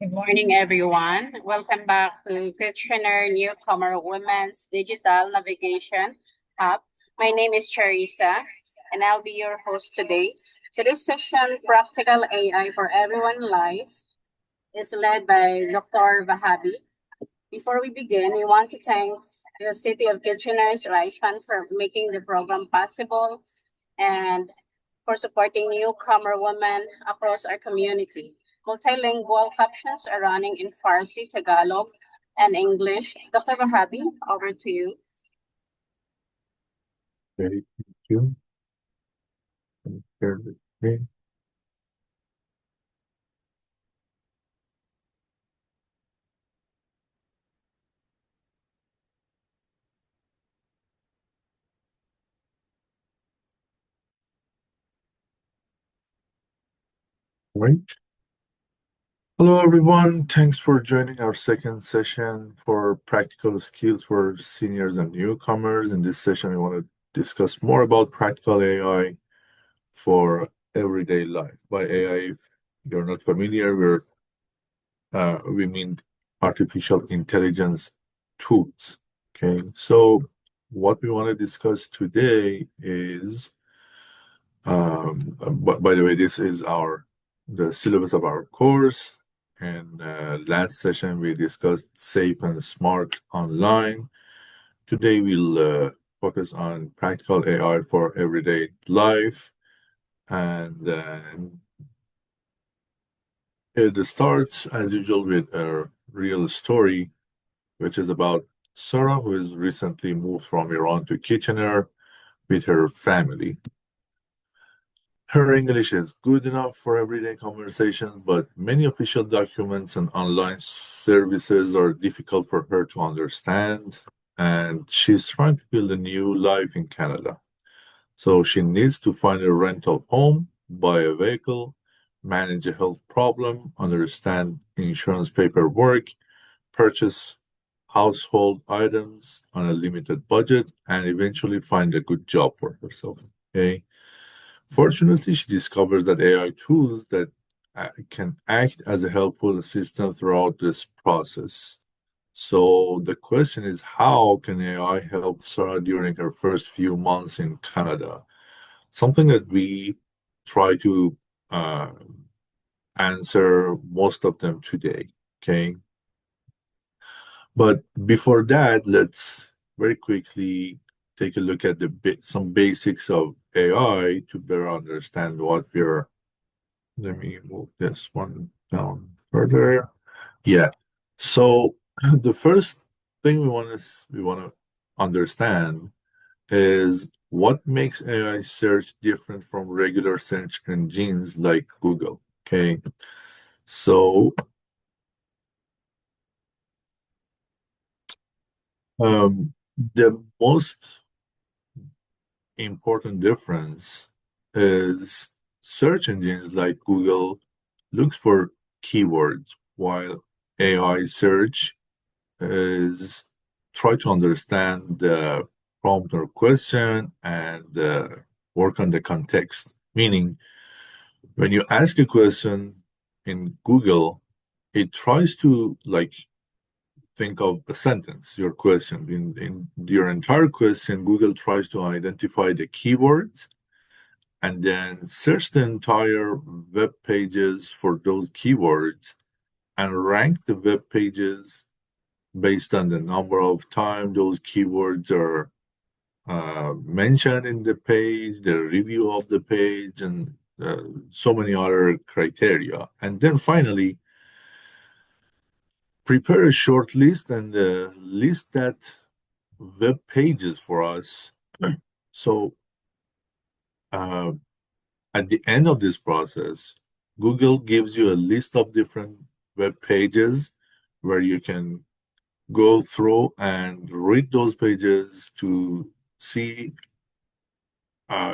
Good morning, everyone. Welcome back to Newcomer Women's Digital Navigation Hub. My name is Charissa, and I'll be your host today. Today's session, Practical AI for Everyone Live, is led by Dr. Vahabi. Before we begin, we want to thank the City of Kitchener's Rice Fund for making the program possible and for supporting newcomer women across our community. Multilingual captions are running in Farsi, Tagalog, and English. Dr. Vahabi, over to you. Okay, thank you. Share the screen. Right. Hello, everyone. Thanks for joining our second session for practical skills for seniors and newcomers. In this session, we want to discuss more about practical AI for everyday life. By AI, if you're not familiar, we mean artificial intelligence tools. Okay, so what we want to discuss today is by the way, this is the syllabus of our course. And last session we discussed safe and smart online. Today we'll focus on practical AI for everyday life. And it starts as usual with a real story, which is about Sarah, who has recently moved from Iran to Kitchener with her family. Her English is good enough for everyday conversation, but many official documents and online services are difficult for her to understand, and she's trying to build a new life in Canada. So she needs to find a rental home, buy a vehicle, manage a health problem, understand insurance paperwork, purchase household items on a limited budget, and eventually find a good job for herself. Okay. Fortunately, she discovers that AI tools that can act as a helpful assistant throughout this process. So the question is, how can AI help Sarah during her first few months in Canada? Something that we try to uh, answer most of them today. Okay. But before that, let's very quickly take a look at some basics of AI to better understand what we're. Let me move this one down further. Yeah. So the first thing we want to understand is what makes AI search different from regular search engines like Google. Okay. So the most important difference is search engines like Google looks for keywords, while AI search is try to understand the prompt or question and work on the context. Meaning, when you ask a question in Google, it tries to like think of a sentence, your question. In your entire question, Google tries to identify the keywords and then search the entire web pages for those keywords and rank the web pages based on the number of time those keywords are mentioned in the page, the review of the page, and so many other criteria. And then finally, prepare a short list and list that web pages for us. So uh, at the end of this process, Google gives you a list of different web pages where you can go through and read those pages to see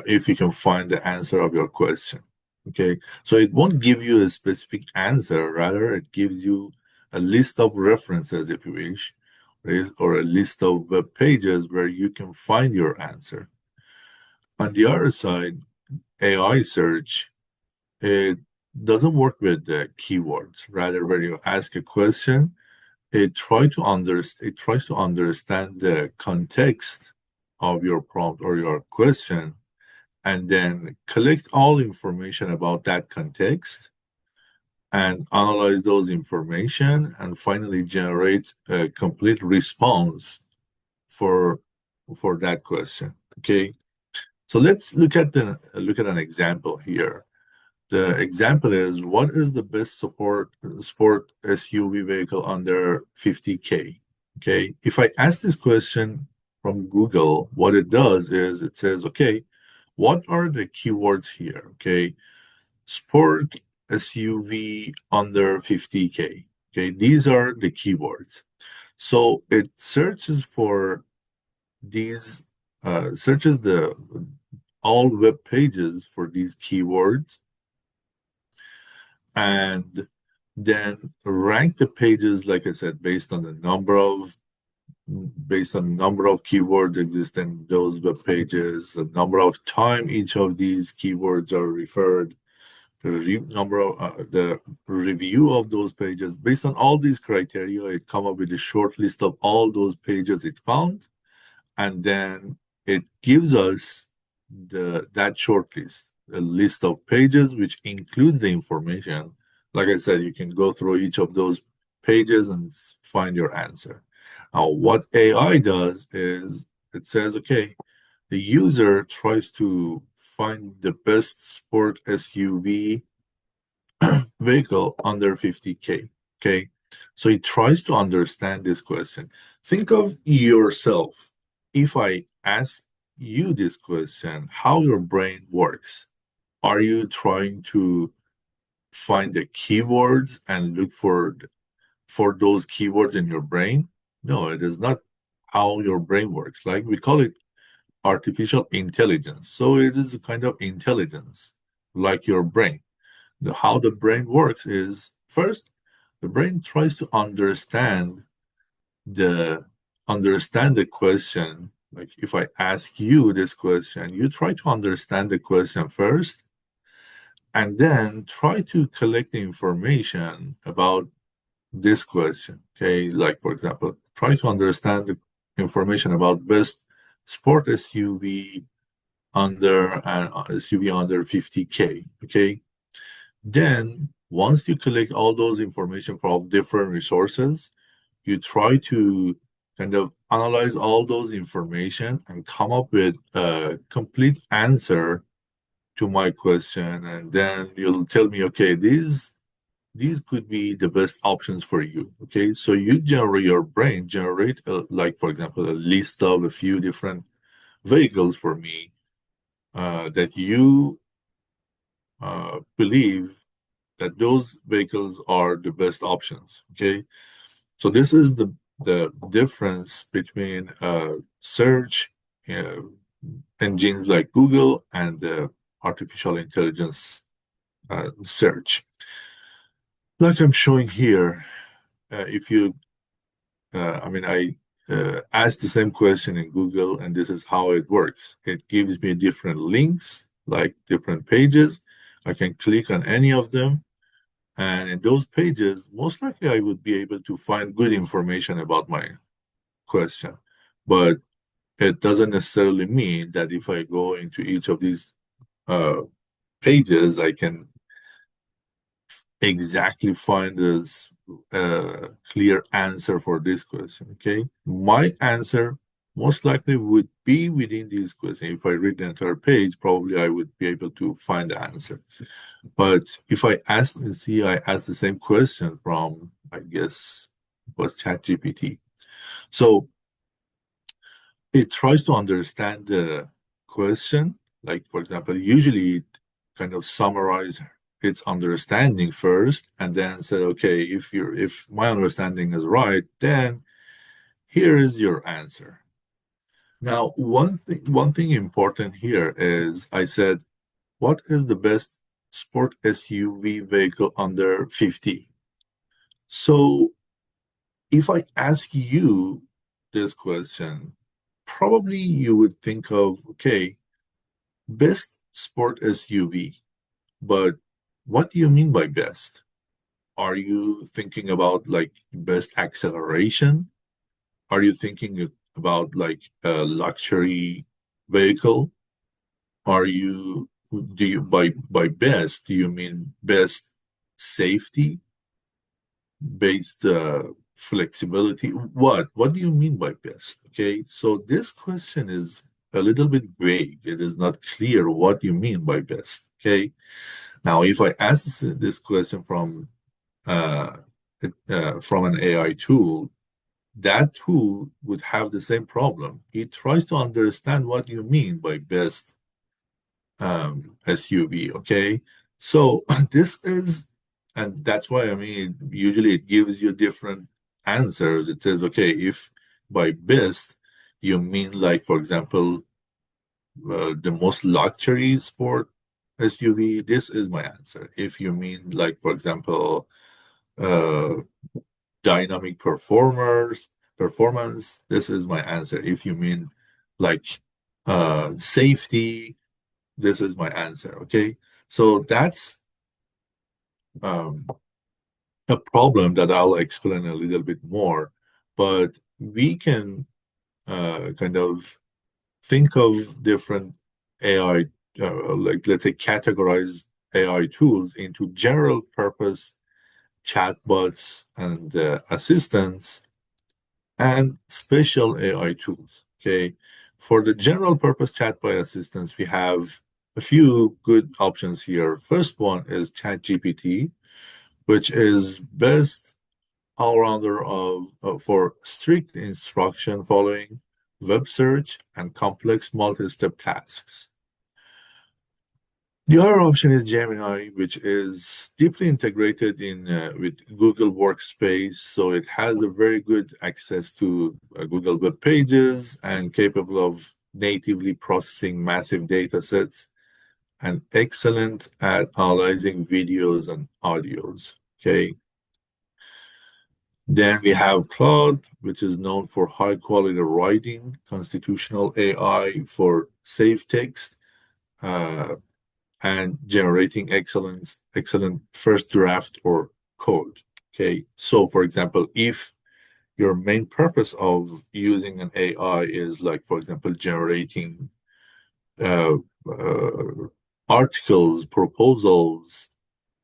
if you can find the answer of your question. Okay, so it won't give you a specific answer, rather, it gives you a list of references, if you wish, or a list of web pages where you can find your answer. On the other side, AI search, it doesn't work with the keywords. Rather, when you ask a question, it tries to understand the context of your prompt or your question, and then collect all information about that context and analyze those information and finally generate a complete response for for that question. Okay, so let's look at an example here. The example is, what is the best sport SUV vehicle under 50K? Okay, if I ask this question from Google, what it does is it says, okay, what are the keywords here? Okay, sport SUV under 50K. Okay, these are the keywords. So it searches for these, searches the all web pages for these keywords, and then rank the pages, like I said, based on number of keywords exist in those web pages, the number of time each of these keywords are referred, the review of those pages. Based on all these criteria, it come up with a short list of all those pages it found, and then it gives us that short list, a list of pages which include the information. Like I said, you can go through each of those pages and find your answer. Now, what AI does is it says, okay, the user tries to find the best sport SUV vehicle under 50K. Okay. So he tries to understand this question. Think of yourself. If I ask you this question, how your brain works, are you trying to find the keywords and look for those keywords in your brain? No, it is not how your brain works. Like we call it artificial intelligence. So it is a kind of intelligence like your brain. How the brain works is, first, the brain tries to the understand the question. Like if I ask you this question, you try to understand the question first, and then try to collect the information about this question. Okay, like for example, try to understand the information about best sport SUV under 50K. Okay, then, once you collect all those information from different resources, you try to kind of analyze all those information and come up with a complete answer to my question. And then you'll tell me, okay, these could be the best options for you. Okay, so your brain generate like for example a list of a few different vehicles for me that you believe that those vehicles are the best options. Okay, so this is the difference between search uh, engines like Google and artificial intelligence search. Like I'm showing here, if you, I mean, I asked the same question in Google, and this is how it works. It gives me different links, like different pages. I can click on any of them. And in those pages, most likely I would be able to find good information about my question. But it doesn't necessarily mean that if I go into each of these uh, pages, I can exactly find this clear answer for this question. Okay. My answer most likely would be within these questions. If I read the entire page, probably I would be able to find the answer. But if I ask, see, I asked the same question from, I guess, was ChatGPT. So it tries to understand the question. Like, for example, usually it kind of summarize its understanding first and then say, okay, if my understanding is right, then here is your answer. Now, one thing important here is I said, what is the best sport SUV vehicle under 50? So if I ask you this question, probably you would think of, okay, best sport SUV, but what do you mean by best? Are you thinking about like best acceleration? Are you thinking about like a luxury vehicle? Are you do you by best do you mean best safety, based flexibility? What do you mean by best? Okay, so this question is a little bit vague. It is not clear what you mean by best. Okay, now if I ask this question uh, from an AI tool, that tool would have the same problem. It tries to understand what you mean by best SUV. Okay, so this is, and that's why I mean, usually it gives you different answers. It says, okay, if by best you mean like, for example, the most luxury sport SUV, this is my answer. If you mean like, for example, uh, dynamic performance, this is my answer. If you mean like safety, this is my answer. Okay, so that's um, a problem that I'll explain a little bit more, but we can kind of think of different AI, like let's say categorize AI tools into general purpose chatbots and assistants and special AI tools. Okay. For the general purpose chatbot assistants, we have a few good options here. First one is ChatGPT, which is best all-rounder for strict instruction following, web search, and complex multi-step tasks. The other option is Gemini, which is deeply integrated in with Google Workspace, so it has a very good access to Google Web Pages and capable of natively processing massive data sets and excellent at analyzing videos and audios. Okay. Then we have Claude, which is known for high quality writing, constitutional AI for safe text, uh, and generating excellent first draft or code. Okay. So for example, if your main purpose of using an AI is like, for example, generating uh, uh, articles, proposals,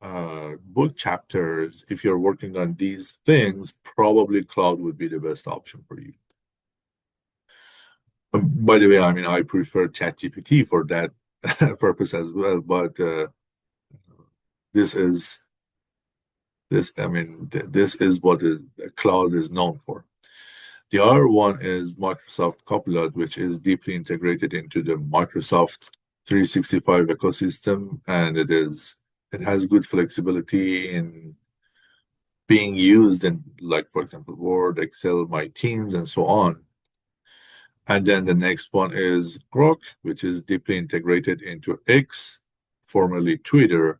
book chapters, if you're working on these things, probably cloud would be the best option for you. By the way, I mean, I prefer ChatGPT for that purpose as well, but this is this is what the cloud is known for. The other one is Microsoft Copilot, which is deeply integrated into the Microsoft 365 ecosystem, and it has good flexibility in being used in, like, for example, Word, Excel, My Teams, and so on. And then the next one is Grok, which is deeply integrated into X, formerly Twitter,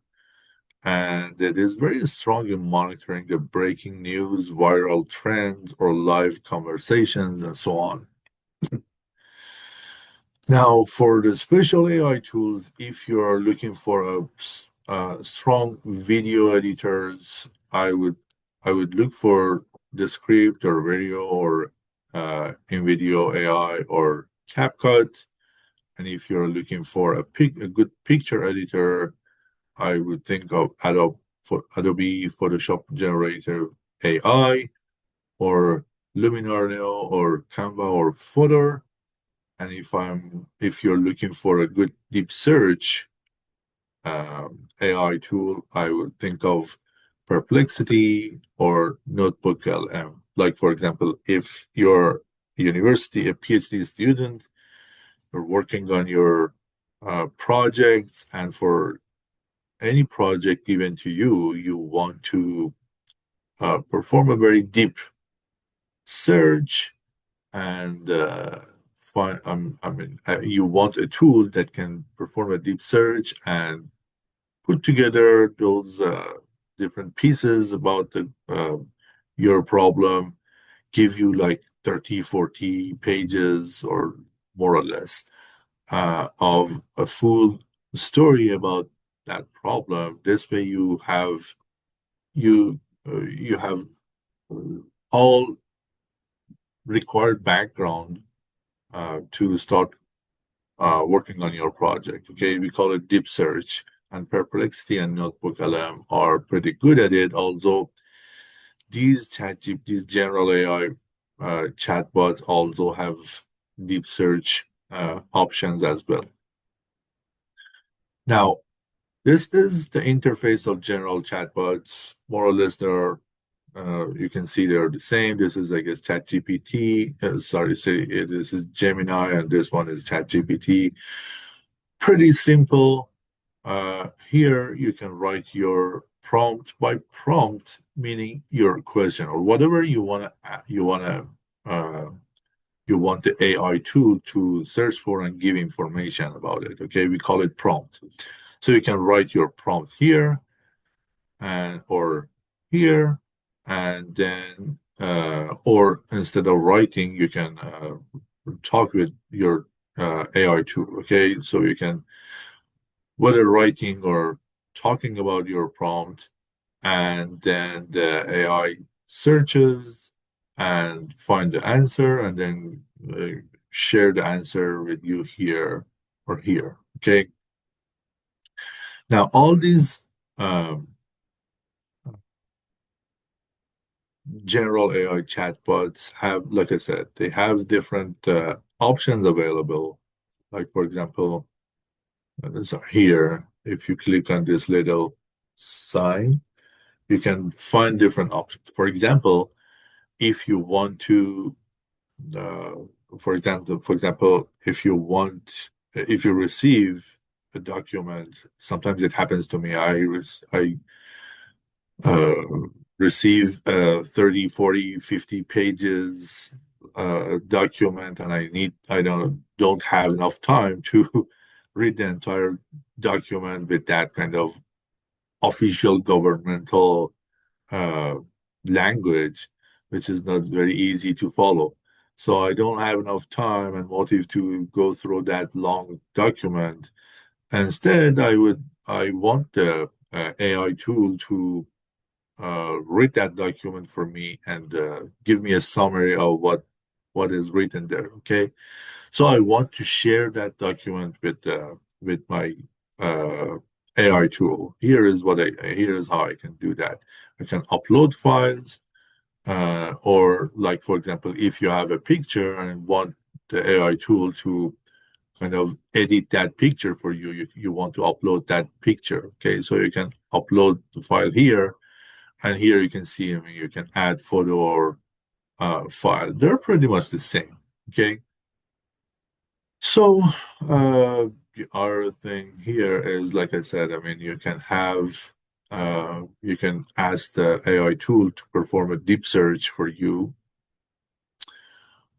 and it is very strong in monitoring the breaking news, viral trends, or live conversations, and so on. Now, for the special AI tools, if you are looking for strong video editors, I would look for Descript or Video or InVideo AI or CapCut. And if you're looking for a good picture editor, I would think of Adobe Photoshop Generator AI or Luminar Neo or Canva or Photo. And if you're looking for a good deep search AI tool, I would think of Perplexity or Notebook LM. Like, for example, if you're a PhD student, you're working on your projects, and for any project given to you, you want to perform a very deep search and find, you want a tool that can perform a deep search and put together those different pieces about your problem, give you like 30, 40 pages or more or less of a full story about that problem. This way you have all required background to start working on your project. Okay, we call it deep search, and Perplexity and Notebook LM are pretty good at it. Although these general AI chatbots also have deep search options as well. Now, this is the interface of general chatbots. More or less, you can see they're the same. This is, I guess, ChatGPT. This is Gemini, and this one is ChatGPT. Pretty simple. Here you can write your prompt by prompt, meaning your question or whatever you want the AI tool to search for and give information about it. Okay, we call it prompt. So you can write your prompt here and or here, and then or instead of writing, you can talk with your AI tool. Okay, so you can whether writing or talking about your prompt, and then the AI searches and find the answer, and then share the answer with you here or here. Okay. Now, all these general AI chatbots have, like I said, they have different options available. Like, for example, so here, if you click on this little sign, you can find different options. For example, if you want to, uh, for example, if you receive a document, sometimes it happens to me. I uh, receive 30, 40, 50 pages document, and I don't have enough time to read the entire document with that kind of official governmental uh, language, which is not very easy to follow. So I don't have enough time and motive to go through that long document. Instead, I want the AI tool to read that document for me and give me a summary of what is written there. Okay, so I want to share that document with my uh, AI tool. Here is how I can do that. I can upload files, or like for example, if you have a picture and want the AI tool to kind of edit that picture for you, you want to upload that picture. Okay, so you can upload the file here, and here you can see, I mean, you can add photo or file. They're pretty much the same. Okay. So the other thing here is, like I said, I mean, you can ask the AI tool to perform a deep search for you,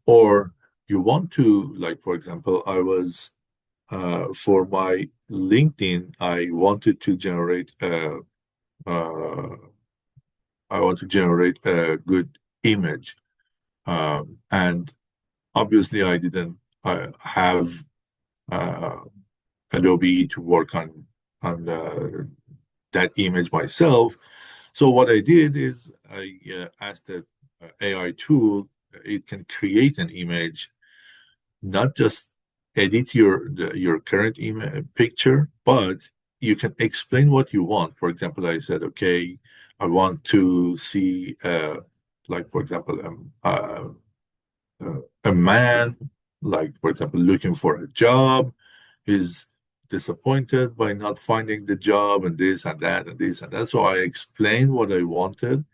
or you want to, like, for example, for my LinkedIn, uh, I want to generate a good image. And obviously, I didn't have uh, Adobe to work on that image myself. So what I did is I asked the AI tool. It can create an image, not just edit your current image picture, but you can explain what you want. For example, I said, okay, I want to see, like for example, a man, like for example, looking for a job, is disappointed by not finding the job, and this and that and this and that. So I explained what I wanted,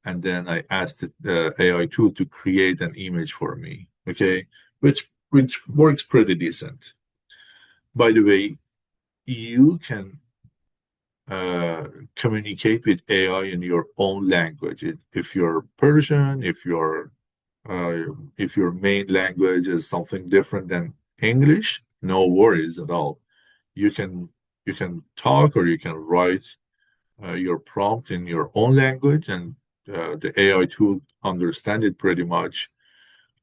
and then I asked the AI tool to create an image for me. Okay, which works pretty decent. By the way, you can communicate with AI in your own language. If you're Persian, if your main language is something different than English, no worries at all. You can you can talk or you can write your prompt in your own language, and the AI tool understand it pretty much,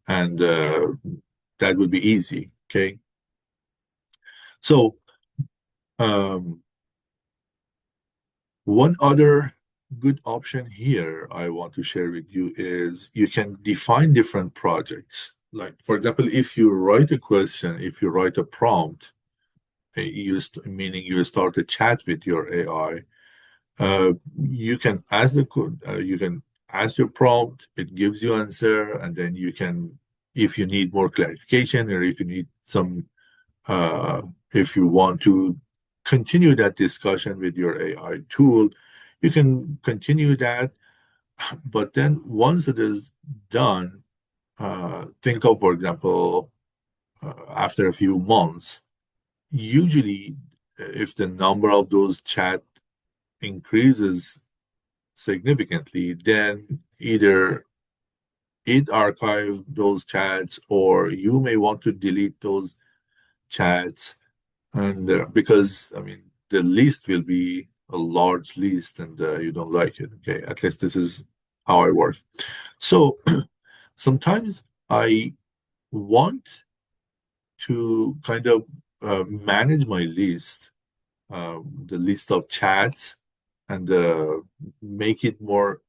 and that would be easy. Okay, so um, One other good option here I want to share with you is you can define different projects. Like, for example, if you write a question, if you write a prompt, meaning you start a chat with your AI, you can ask you can ask your prompt, it gives you answer, and then you can, if you need more clarification or if you need some, uh, if you want to continue that discussion with your AI tool, you can continue that. But then once it is done, think of, for example, after a few months, usually if the number of those chat increases significantly, then either it archive those chats or you may want to delete those chats. And because, I mean, the list will be a large list and you don't like it. Okay. At least this is how I work. So sometimes I want to kind of manage my list, the list of chats, and make it more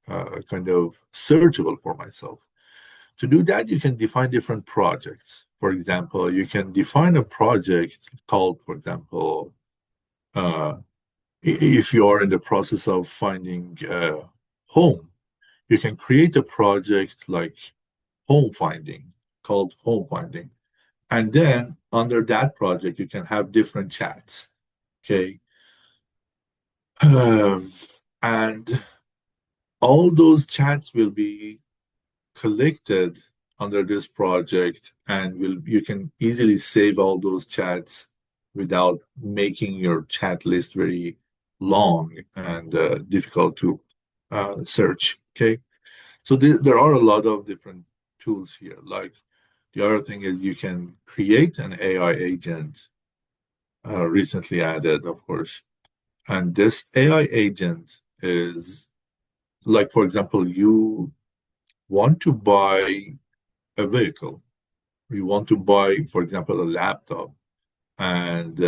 kind of searchable for myself. To do that, you can define different projects. For example, you can define a project called, for example, uh, if you are in the process of finding a home, you can create a project like home finding, called home finding. And then under that project, you can have different chats. Okay. Um, and all those chats will be collected under this project, and will you can easily save all those chats without making your chat list very long and difficult to search. Okay, so there are a lot of different tools here. Like, the other thing is you can create an AI agent, recently added, of course, and this AI agent is like, for example, you want to buy a vehicle. You want to buy, for example, a laptop, and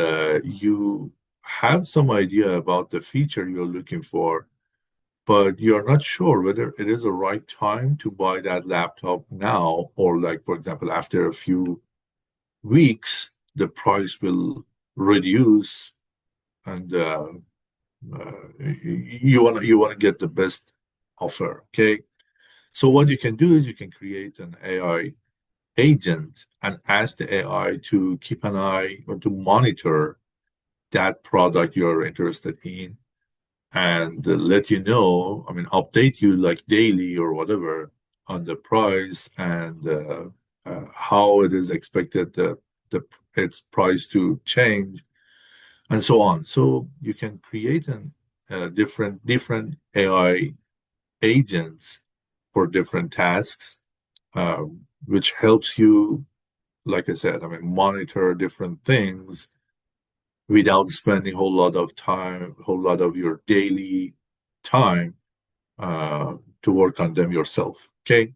you have some idea about the feature you're looking for, but you're not sure whether it is the right time to buy that laptop now, or, like, for example, after a few weeks, the price will reduce, and you want to get the best offer. Okay, so what you can do is you can create an AI agent and ask the AI to keep an eye or to monitor that product you're interested in, and let you know, I mean, update you like daily or whatever on the price, and how it is expected the its price to change, and so on. So you can create an different AI agents for different tasks, which helps you, like I said, I mean, monitor different things without spending a whole lot of time, a whole lot of your daily time, to work on them yourself. Okay.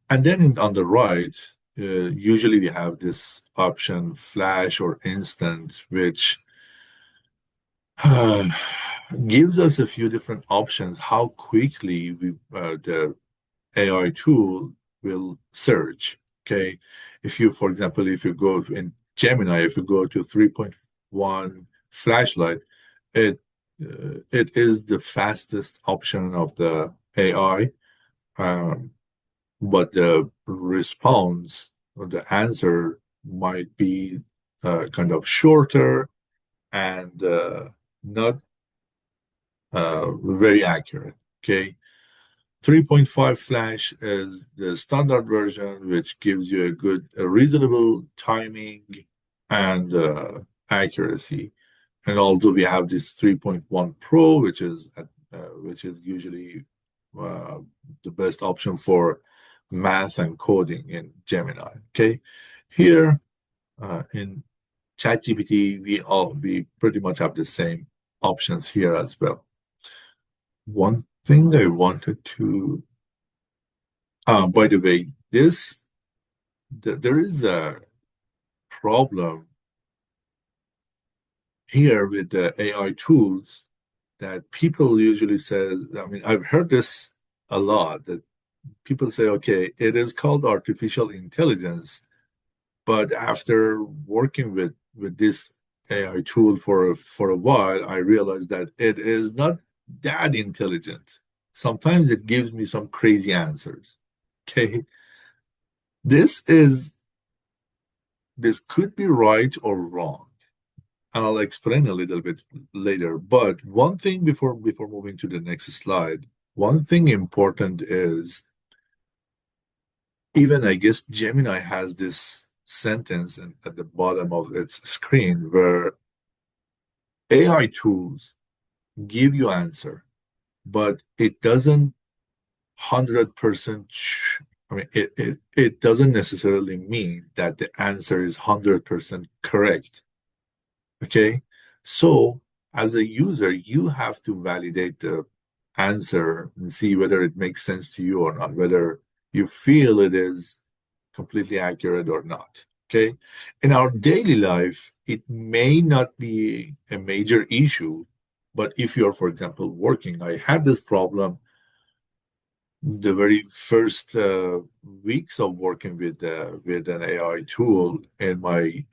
And then on the right, usually we have this option, flash or instant, which uh, gives us a few different options how quickly the AI tool will search. Okay. If you, for example, if you go in Gemini, if you go to 3.1 flashlight, it is the fastest option of the AI, um, but the response or the answer might be kind of shorter and not very accurate. Okay. 3.5 flash is the standard version, which gives you a reasonable timing and accuracy. And although we have this 3.1 Pro, which is usually uh, the best option for math and coding in Gemini. Okay, here in ChatGPT, we pretty much have the same options here as well. One thing I wanted to, by the way, there is a problem here with the AI tools that people usually say, I mean, I've heard this a lot that people say, okay, it is called artificial intelligence, but after working with this AI tool for a while, I realized that it is not that intelligent. Sometimes it gives me some crazy answers. Okay, this is this could be right or wrong, and I'll explain a little bit later. But one thing before moving to the next slide, one thing important is even I guess Gemini has this sentence at the bottom of its screen where AI tools give you answer, but it doesn't 100%. I mean, it doesn't necessarily mean that the answer is 100% correct. Okay. So as a user, you have to validate the answer and see whether it makes sense to you or not, whether you feel it is completely accurate or not. Okay. In our daily life, it may not be a major issue, but if you're, for example, working, I had this problem the very first weeks of working with an AI tool in my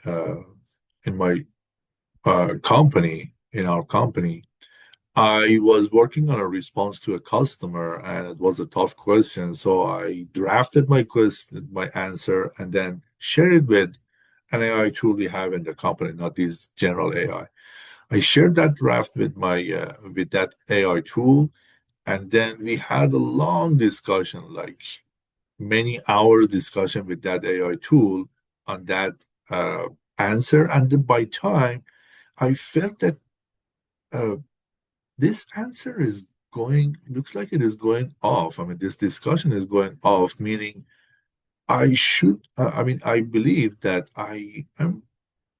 company, in our company. I was working on a response to a customer and it was a tough question. So I drafted my question, my answer, and then shared it with an AI tool we have in the company, not this general AI. I shared that draft with my with that AI tool, and then we had a long discussion, like many hours discussion with that AI tool on that answer. And then by time I felt that uh, this answer is going, looks like it is going off. I mean, this discussion is going off, meaning I should, I mean, I believe that I am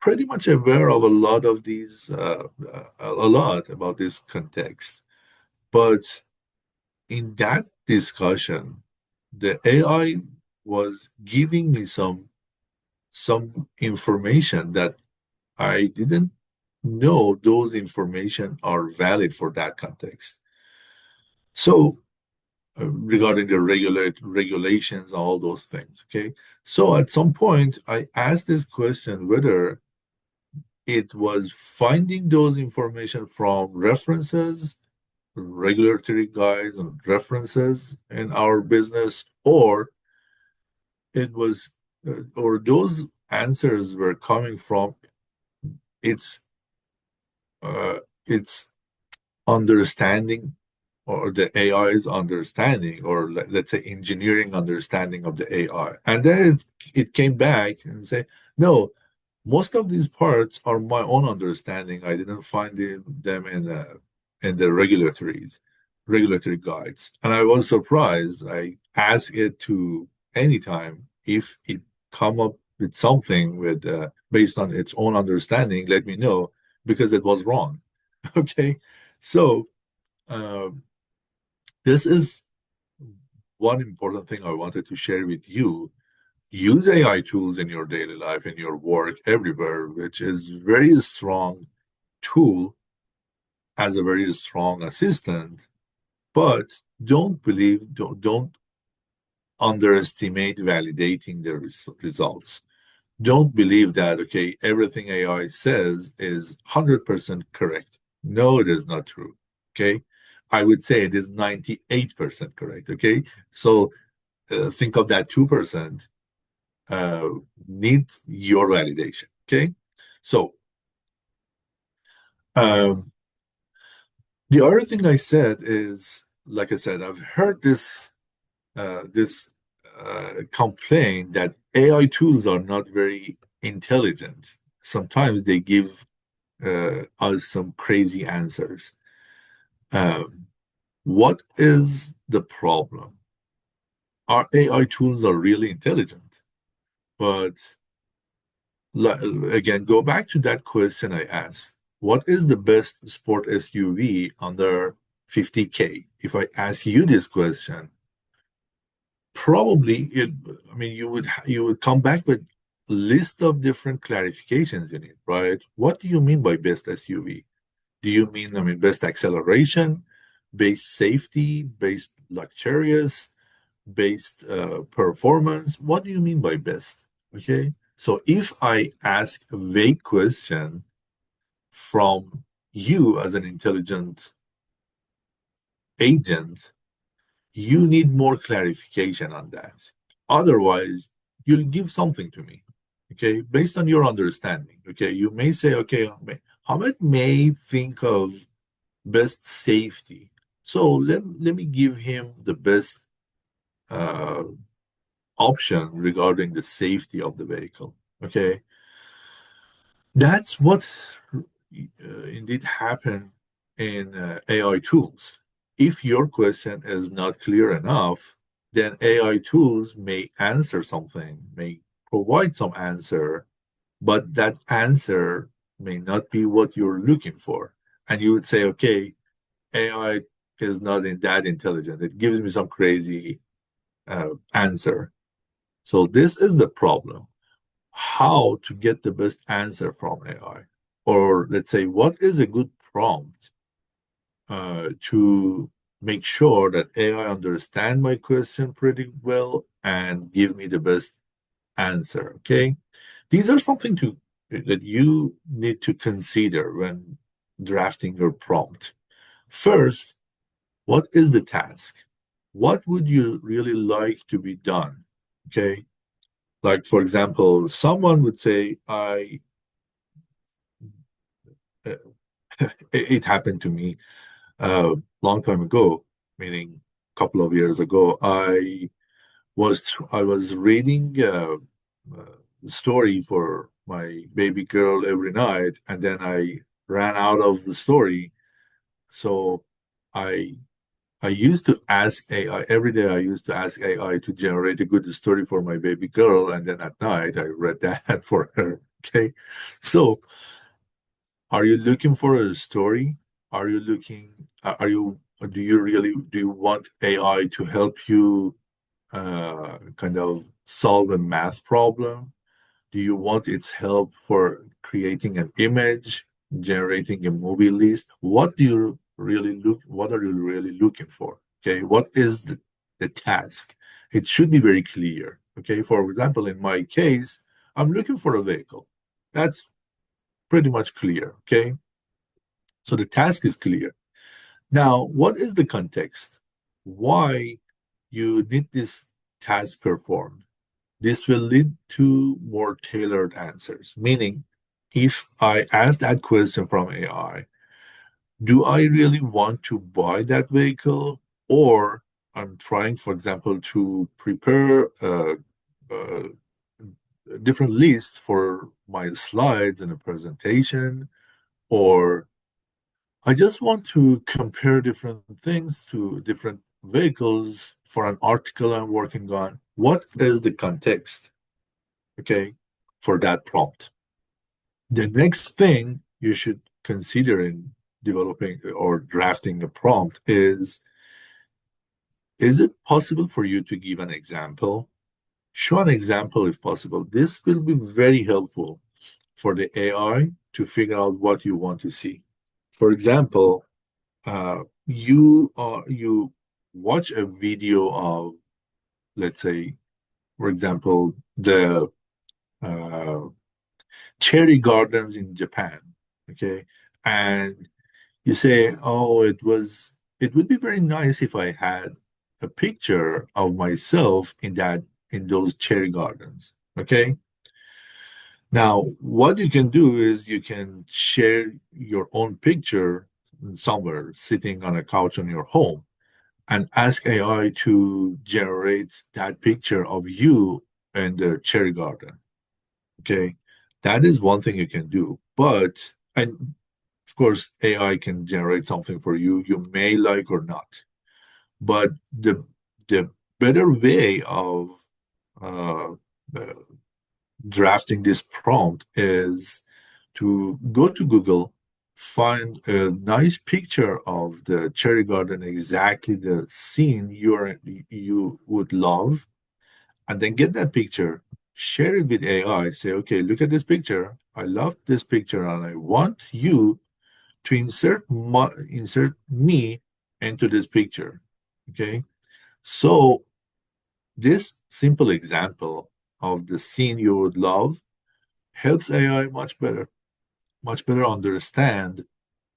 pretty much aware of a lot of these, a lot about this context. But in that discussion, the AI was giving me some information that I didn't know those information are valid for that context. So regarding the regulations, all those things. Okay. So at some point, I asked this question whether it was finding those information from references, regulatory guides, and references in our business, or it was, or those answers were coming from its uh, its understanding or the AI's understanding, or let's say engineering understanding of the AI. And then it came back and say, no, most of these parts are my own understanding. I didn't find them in the regulatory guides. And I was surprised. I asked it to anytime if it come up with something with based on its own understanding, let me know because it was wrong. Okay, so um, this is one important thing I wanted to share with you. Use AI tools in your daily life, in your work, everywhere, which is very strong tool as a very strong assistant. But don't underestimate validating the results. Don't believe that, okay, everything AI says is 100% correct. No, it is not true. Okay. I would say it is 98% correct. Okay. So think of that 2% uh, needs your validation. Okay. So um, the other thing I said is, like I said, I've heard this complaint that AI tools are not very intelligent. Sometimes they give us some crazy answers. Um, what is the problem? Our AI tools are really intelligent, but again, go back to that question I asked. What is the best sport SUV under 50K? If I ask you this question, probably I mean, you would come back with list of different clarifications you need, right? What do you mean by best SUV? Do you mean, I mean, best acceleration, best safety, best luxurious, based performance? What do you mean by best? Okay. So if I ask a vague question from you as an intelligent agent, you need more clarification on that. Otherwise, you'll give something to me, okay, based on your understanding. Okay. You may say, okay, Hamid may think of best safety. So let me give him the best uh, option regarding the safety of the vehicle. Okay, that's what indeed happened in AI tools. If your question is not clear enough, then AI tools may answer something, may provide some answer, but that answer may not be what you're looking for. And you would say, okay, AI is not that intelligent. It gives me some crazy answer. So this is the problem. How to get the best answer from AI? Or let's say, what is a good prompt to make sure that AI understand my question pretty well and give me the best answer? Okay, these are something to that you need to consider when drafting your prompt. First, what is the task? What would you really like to be done? Okay, like for example, someone would say, "I." Uh, it happened to me a long time ago, meaning a couple of years ago. I was reading a story for my baby girl every night, and then I ran out of the story. So I I used to ask AI every day. I used to ask AI to generate a good story for my baby girl, and then at night I read that for her. Okay, so are you looking for a story? Are you looking? Are you? Do you really? Do you want AI to help you kind of solve a math problem? Do you want its help for creating an image, generating a movie list? What do you really look? What are you really looking for? Okay, what is the task? It should be very clear. Okay, for example, in my case, I'm looking for a vehicle. That's pretty much clear. Okay, so the task is clear. Now, what is the context? Why you need this task performed? This will lead to more tailored answers. Meaning, if I ask that question from AI, do I really want to buy that vehicle? Or I'm trying, for example, to prepare a different list for my slides in a presentation, or I just want to compare different things to different vehicles for an article I'm working on. What is the context, okay, for that prompt? The next thing you should consider in developing or drafting a prompt is it possible for you to give an example? Show an example if possible. This will be very helpful for the AI to figure out what you want to see. For example, you watch a video of, let's say, for example, the uh, cherry gardens in Japan, okay, and you say, oh, it would be very nice if I had a picture of myself in those cherry gardens, okay. Now, what you can do is you can share your own picture somewhere sitting on a couch on your home and ask AI to generate that picture of you in the cherry garden. Okay. That is one thing you can do. And of course, AI can generate something for you you may like or not. But the better way of uh, uh, drafting this prompt is to go to Google, find a nice picture of the cherry garden, exactly the scene you would love, and then get that picture share it with AI. Say, okay, look at this picture. I love this picture, and I want you to insert me into this picture. Okay, so this simple example of the scene you would love helps AI much better understand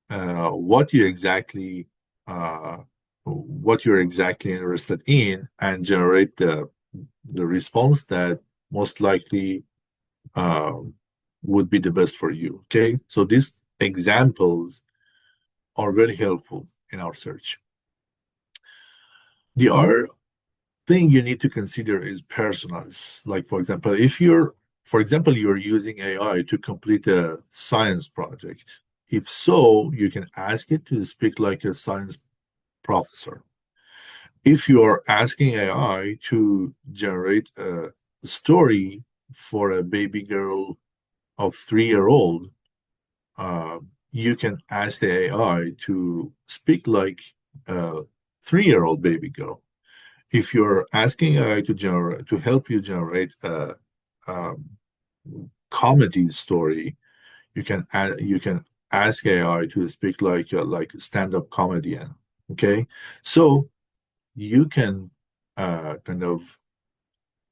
what you exactly uh, what you're exactly interested in, and generate the response that most likely uh, would be the best for you. Okay, so these examples are very helpful in our search. The other thing you need to consider is personas. Like, for example, you're using AI to complete a science project. If so, you can ask it to speak like a science professor. If you are asking AI to generate a story for a baby girl of 3 year old, you can ask the AI to speak like a 3 year old baby girl. If you're asking AI to help you generate a comedy story, you can ask AI to speak like a stand-up comedian. Okay, so you can kind of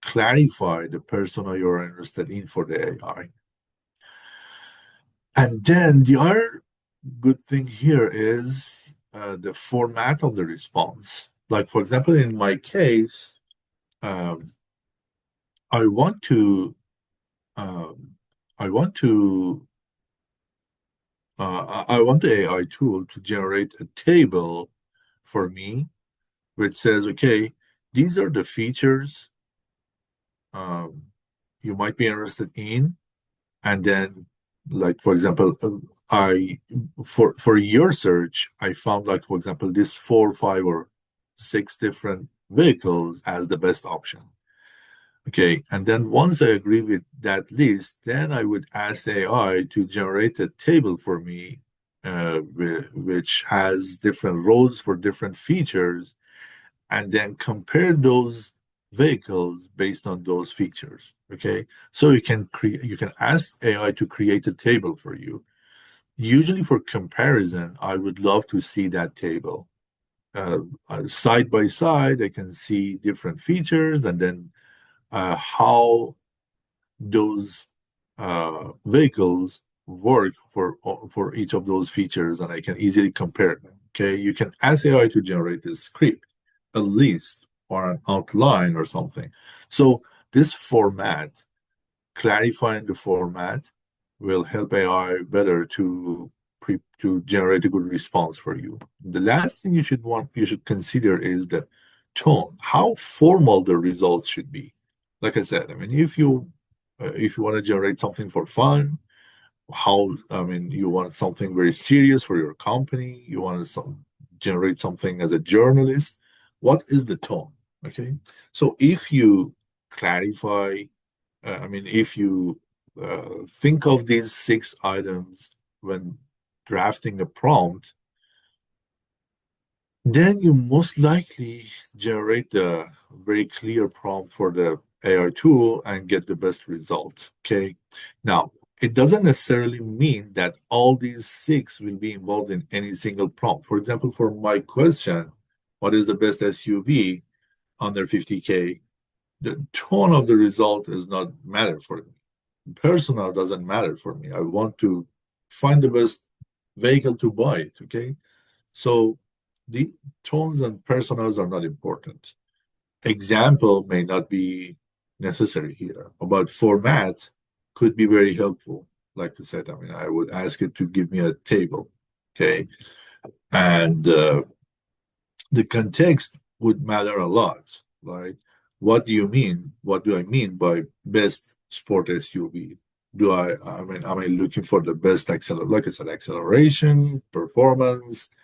clarify the persona you're interested in for the AI. And then the other good thing here is the format of the response. Like, for example, in my case, um, I want to um, I want to I want the AI tool to generate a table for me, which says, okay, these are the features um, you might be interested in, and then, like, for example, I for your search, I found, like, for example, this 4, 5, or 6 different vehicles as the best option. Okay, and then once I agree with that list, then I would ask AI to generate a table for me, which has different rows for different features, and then compare those vehicles based on those features. Okay, so you can ask AI to create a table for you. Usually for comparison, I would love to see that table. Side by side, I can see different features, and then how those vehicles work for each of those features, and I can easily compare them. Okay, you can ask AI to generate a script, a list, or an outline or something. So this format, clarifying the format, will help AI better to generate a good response for you. The last thing you should consider is the tone, how formal the results should be. Like I said, I mean, if you want to generate something for fun, I mean, you want something very serious for your company, you want to generate something as a journalist, what is the tone? Okay, so if you clarify, I mean, if you think of these 6 items when drafting a prompt, then you most likely generate a very clear prompt for the AI tool and get the best result. Okay. Now, it doesn't necessarily mean that all these 6 will be involved in any single prompt. For example, for my question, what is the best SUV under 50K? The tone of the result does not matter for me. Personal doesn't matter for me. I want to find the best vehicle to buy it. Okay. So the tones and personas are not important. Example may not be necessary here, but format could be very helpful. Like I said, I mean, I would ask it to give me a table, okay, and the context would matter a lot. Right? What do you mean? What do I mean by best sport SUV? I mean, am I looking for the best like I said, acceleration, performance,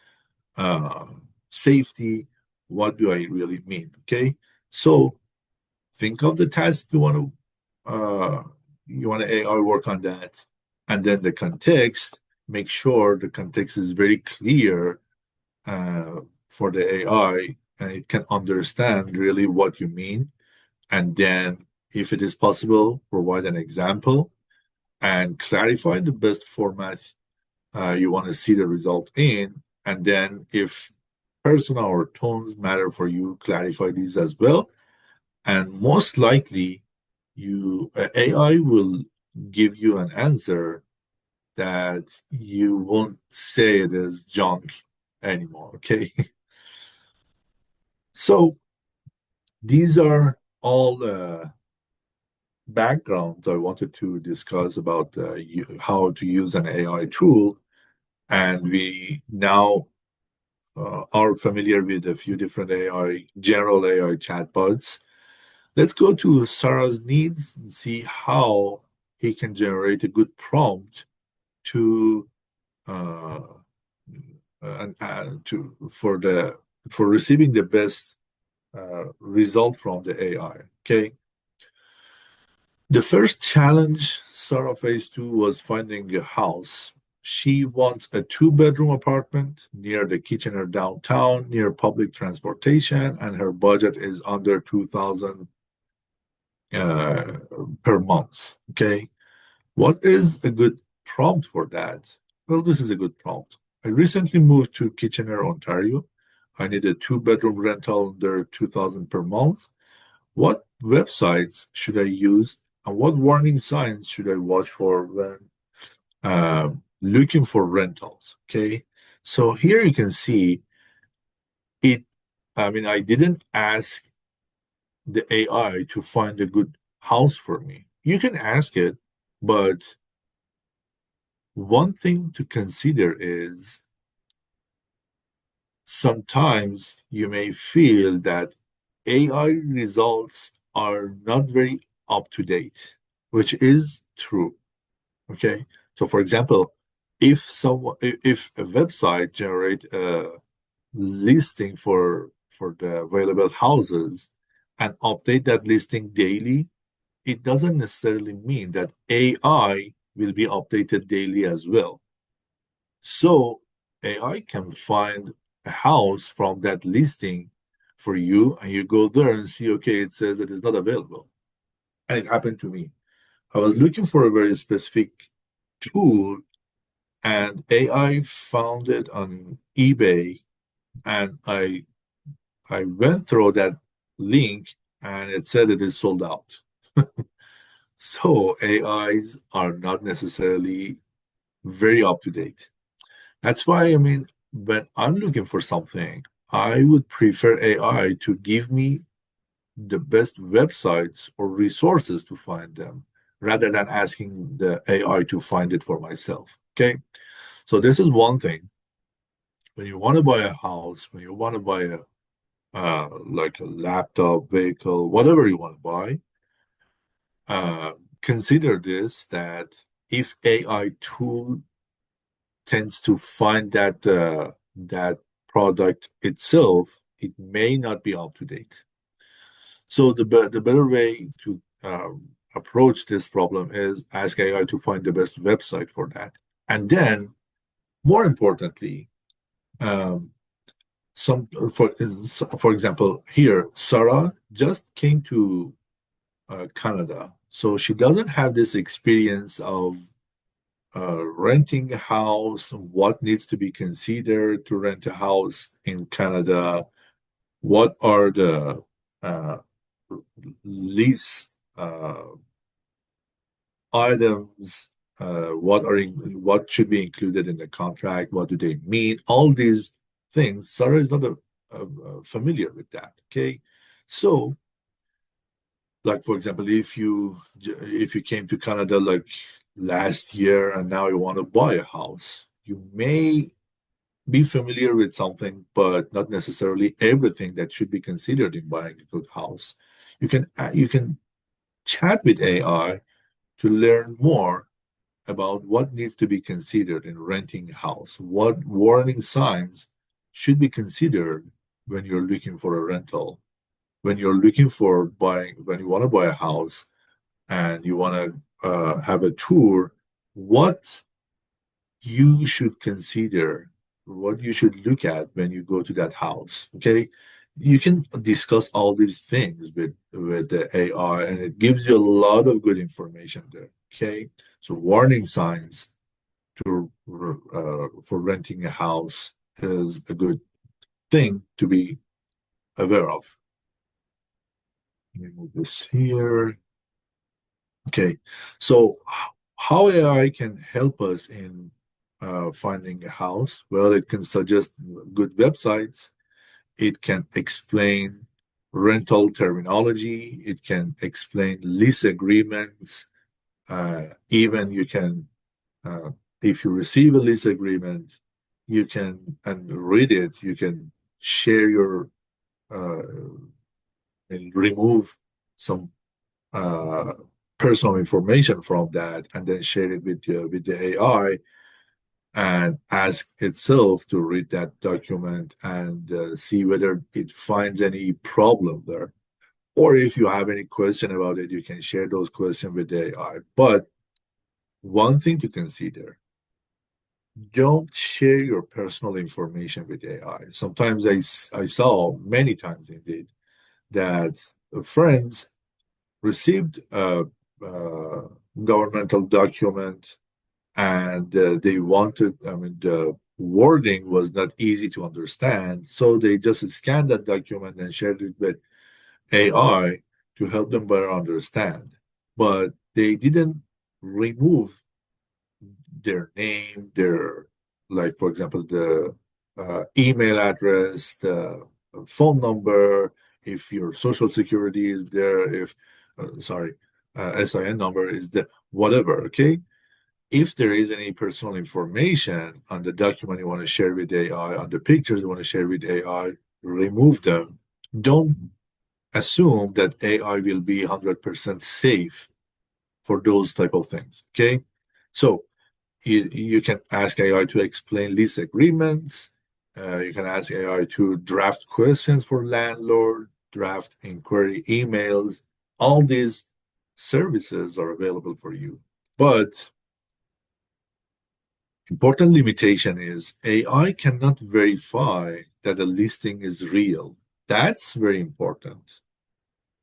uh, safety? What do I really mean? Okay, so think of the task you want to AI work on that, and then the context. Make sure the context is very clear for the AI, and it can understand really what you mean, and then If it is possible, provide an example and clarify the best format you want to see the result in. And then if persona or tones matter for you, clarify these as well. And most likely, AI will give you an answer that you won't say it is junk anymore. Okay. So these are all backgrounds I wanted to discuss about how to use an AI tool. And we now are familiar with a few different general AI chatbots. Let's go to Sarah's needs and see how he can generate a good prompt to uh, for receiving the best result from the AI. Okay. The first challenge Sarah faced to was finding a house. She wants a two-bedroom apartment near the Kitchener downtown, near public transportation, and her budget is under 2,000 uh, per month. Okay. What is a good prompt for that? Well, this is a good prompt. I recently moved to Kitchener, Ontario. I need a two-bedroom rental under 2,000 per month. What websites should I use and what warning signs should I watch for when looking for rentals? Okay. So here you can see it. I mean, I didn't ask the AI to find a good house for me. You can ask it, but one thing to consider is sometimes you may feel that AI results are not very up to date, which is true. Okay. So for example, if a website generate a listing for the available houses and update that listing daily, it doesn't necessarily mean that AI will be updated daily as well. So AI can find a house from that listing for you, and you go there and see, okay, it says it is not available. And it happened to me. I was looking for a very specific tool, and AI found it on eBay, and I went through that link, and it said it is sold out. So AIs are not necessarily very up to date. That's why, I mean, when I'm looking for something, I would prefer AI to give me the best websites or resources to find them rather than asking the AI to find it for myself. Okay. So this is one thing. When you want to buy a house, when you want to buy a like a laptop, vehicle, whatever you want to buy, consider this that if AI tool tends to find that product itself, it may not be up to date. So the better way to approach this problem is ask AI to find the best website for that, and then more importantly, um, some for example, here Sarah just came to Canada, so she doesn't have this experience of renting a house, what needs to be considered to rent a house in Canada, what are the uh, lease items, what should be included in the contract, what do they mean, all these things. Sarah is not familiar with that. Okay, so like for example, if you came to Canada like last year and now you want to buy a house, you may be familiar with something, but not necessarily everything that should be considered in buying a good house. You can chat with AI to learn more about what needs to be considered in renting a house, what warning signs should be considered when you're looking for a rental, when you're looking for buying, when you want to buy a house and you want to have a tour, what you should consider, what you should look at when you go to that house. Okay. You can discuss all these things with the AI, and it gives you a lot of good information there. Okay, so warning signs to for renting a house is a good thing to be aware of. Let me move this here. Okay, so how AI can help us in finding a house? Well, it can suggest good websites. It can explain rental terminology. It can explain lease agreements. Even you can, if you receive a lease agreement, you can and read it. You can share your uh, and remove some uh, personal information from that, and then share it with the AI and ask itself to read that document and see whether it finds any problem there. Or if you have any question about it, you can share those questions with the AI. But one thing to consider, don't share your personal information with AI. Sometimes I saw many times indeed that friends received a governmental document and they wanted, I mean, the wording was not easy to understand. So they just scanned that document and shared it with AI to help them better understand. But they didn't remove their name, their, like, for example, the email address, the phone number, if your social security is there, if, sorry, SIN number is there, whatever, okay? If there is any personal information on the document you want to share with AI, on the pictures you want to share with AI, remove them. Don't assume that AI will be 100% safe for those type of things. Okay, so you can ask AI to explain lease agreements. You can ask AI to draft questions for landlord, draft inquiry emails. All these services are available for you, but important limitation is AI cannot verify that a listing is real. That's very important.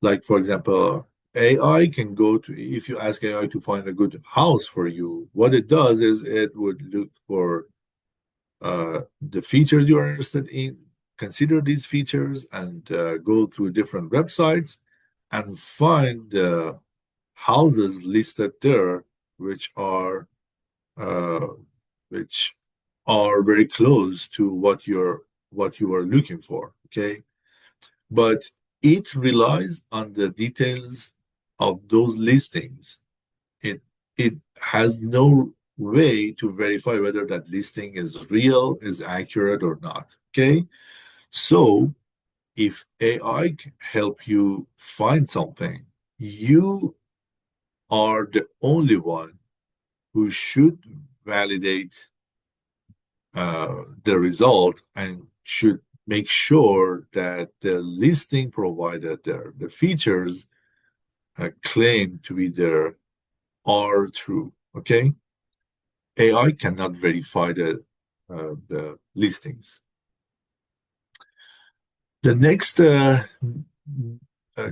Like, for example, AI can go to, if you ask AI to find a good house for you, what it does is it would look for the features you are interested in, consider these features, and go through different websites and find houses listed there which are uh, which are very close to what you are looking for. Okay, but it relies on the details of those listings. It has no way to verify whether that listing is real, is accurate or not. Okay, so if AI can help you find something, you are the only one who should validate the result and should make sure that the listing provided there, the features claimed to be there, are true. Okay, AI cannot verify the listings. The next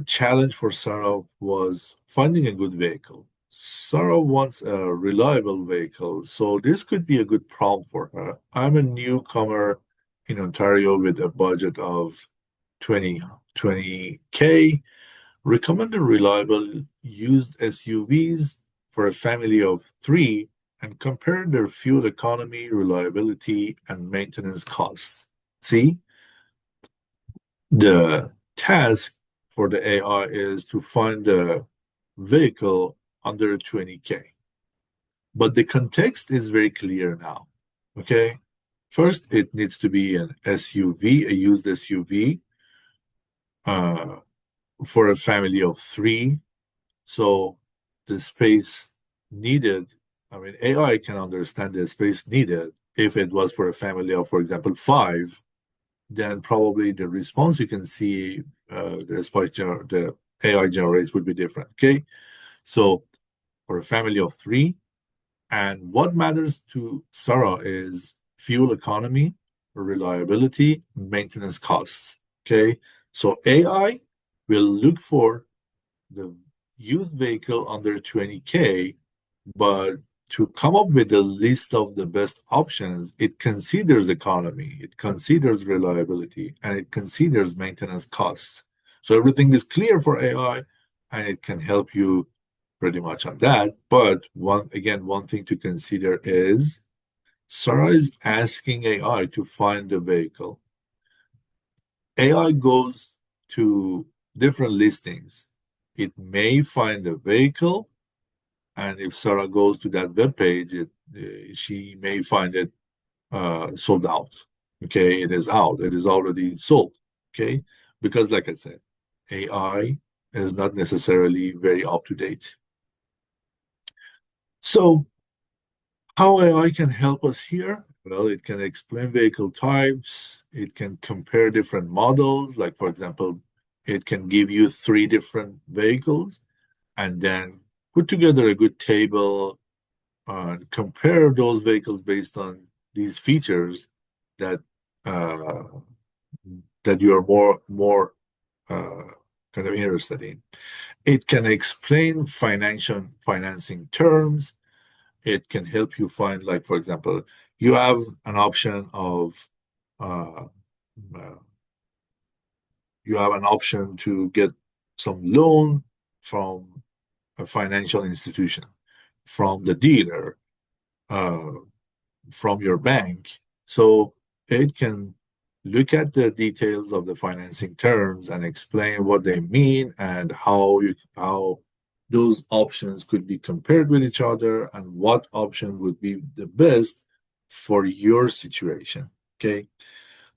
challenge for Sarah was finding a good vehicle. Sarah wants a reliable vehicle, so this could be a good prompt for her. I'm a newcomer in Ontario with a budget of 20K. Recommend a reliable used SUVs for a family of three and compare their fuel economy, reliability, and maintenance costs. See, the task for the AI is to find a vehicle under 20K. But the context is very clear now. Okay. First, it needs to be an SUV, a used SUV, uh, for a family of three. So the space needed, I mean, AI can understand the space needed. If it was for a family of, for example, five, then probably the response you can see, the response the AI generates would be different. Okay, so for a family of three, and what matters to Sarah is fuel economy, reliability, maintenance costs. Okay, so AI will look for the used vehicle under 20K, but to come up with a list of the best options, it considers economy, it considers reliability, and it considers maintenance costs. So everything is clear for AI, and it can help you pretty much on that. But one thing to consider is Sarah is asking AI to find the vehicle. AI goes to different listings. It may find a vehicle, and if Sarah goes to that web page, she may find it sold out. Okay, it is out. It is already sold. Okay, because like I said, AI is not necessarily very up to date. So how AI can help us here? Well, it can explain vehicle types. It can compare different models. Like, for example, it can give you three different vehicles and then put together a good table and compare those vehicles based on these features that uh, that you are more uh, kind of interested in. It can explain financing terms. It can help you find, like, for example, you have an option of uh, uh, you have an option to get some loan from a financial institution, from the dealer, uh, from your bank. So it can look at the details of the financing terms and explain what they mean and how those options could be compared with each other and what option would be the best for your situation. Okay.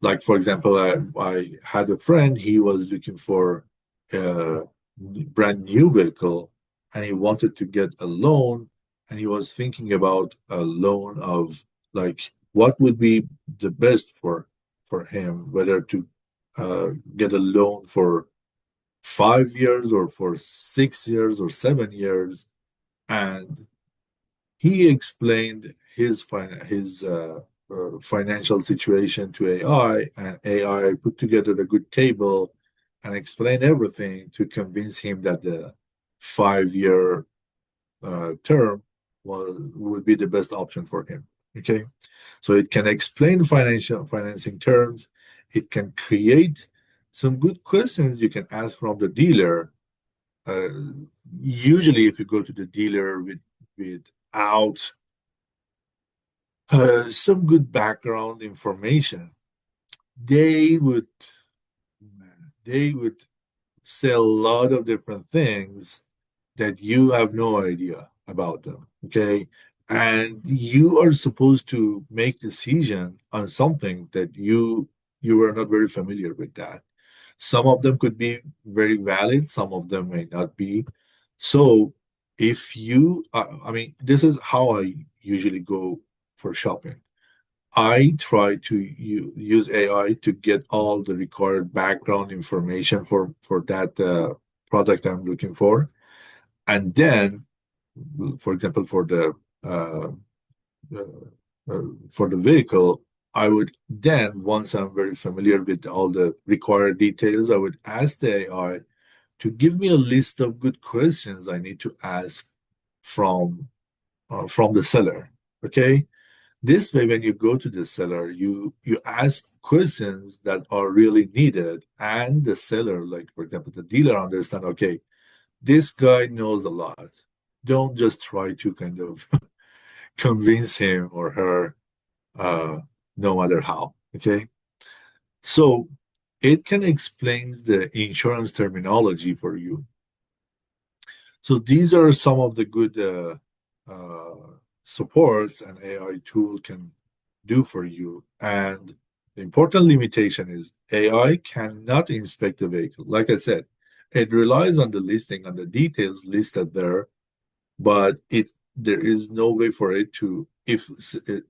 Like, for example, I had a friend, he was looking for a brand new vehicle and he wanted to get a loan, and he was thinking about a loan of, like, what would be the best for him, whether to get a loan for 5 years or for 6 years or 7 years. And he explained his financial situation to AI, and AI put together a good table and explained everything to convince him that the 5 year term would be the best option for him. Okay, so it can explain financing terms. It can create some good questions you can ask from the dealer. Uh, Usually, if you go to the dealer without some good background information, they would they would sell a lot of different things that you have no idea about them. Okay, and you are supposed to make decision on something that you were not very familiar with. That some of them could be very valid, some of them may not be. So if you I mean, this is how I usually go for shopping. I try to use AI to get all the required background information for that product I'm looking for, and then, for example, uh, for the vehicle, I would then, once I'm very familiar with all the required details, I would ask the AI to give me a list of good questions I need to ask from the seller. Okay, this way, when you go to the seller, you ask questions that are really needed, and the seller, like, for example, the dealer, understand. Okay, this guy knows a lot. Don't just try to kind of convince him or her, uh, no matter how. Okay, so it can explain the insurance terminology for you. So these are some of the good supports an AI tool can do for you. And the important limitation is AI cannot inspect the vehicle. Like I said, it relies on the listing, on the details listed there, but there is no way for it to, if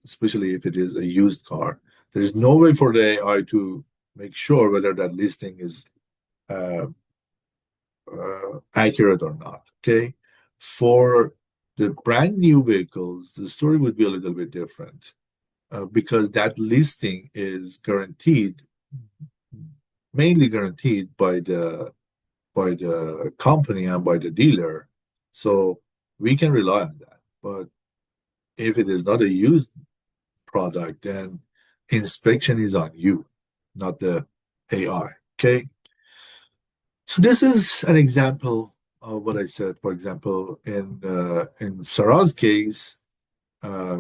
especially if it is a used car, there is no way for the AI to make sure whether that listing is uh, accurate or not. Okay. For the brand new vehicles, the story would be a little bit different because that listing is guaranteed mainly guaranteed by the company and by the dealer. So we can rely on that. But if it is not a used product, then inspection is on you, not the AI. Okay. So this is an example of what I said. For example, in Sarah's case, uh,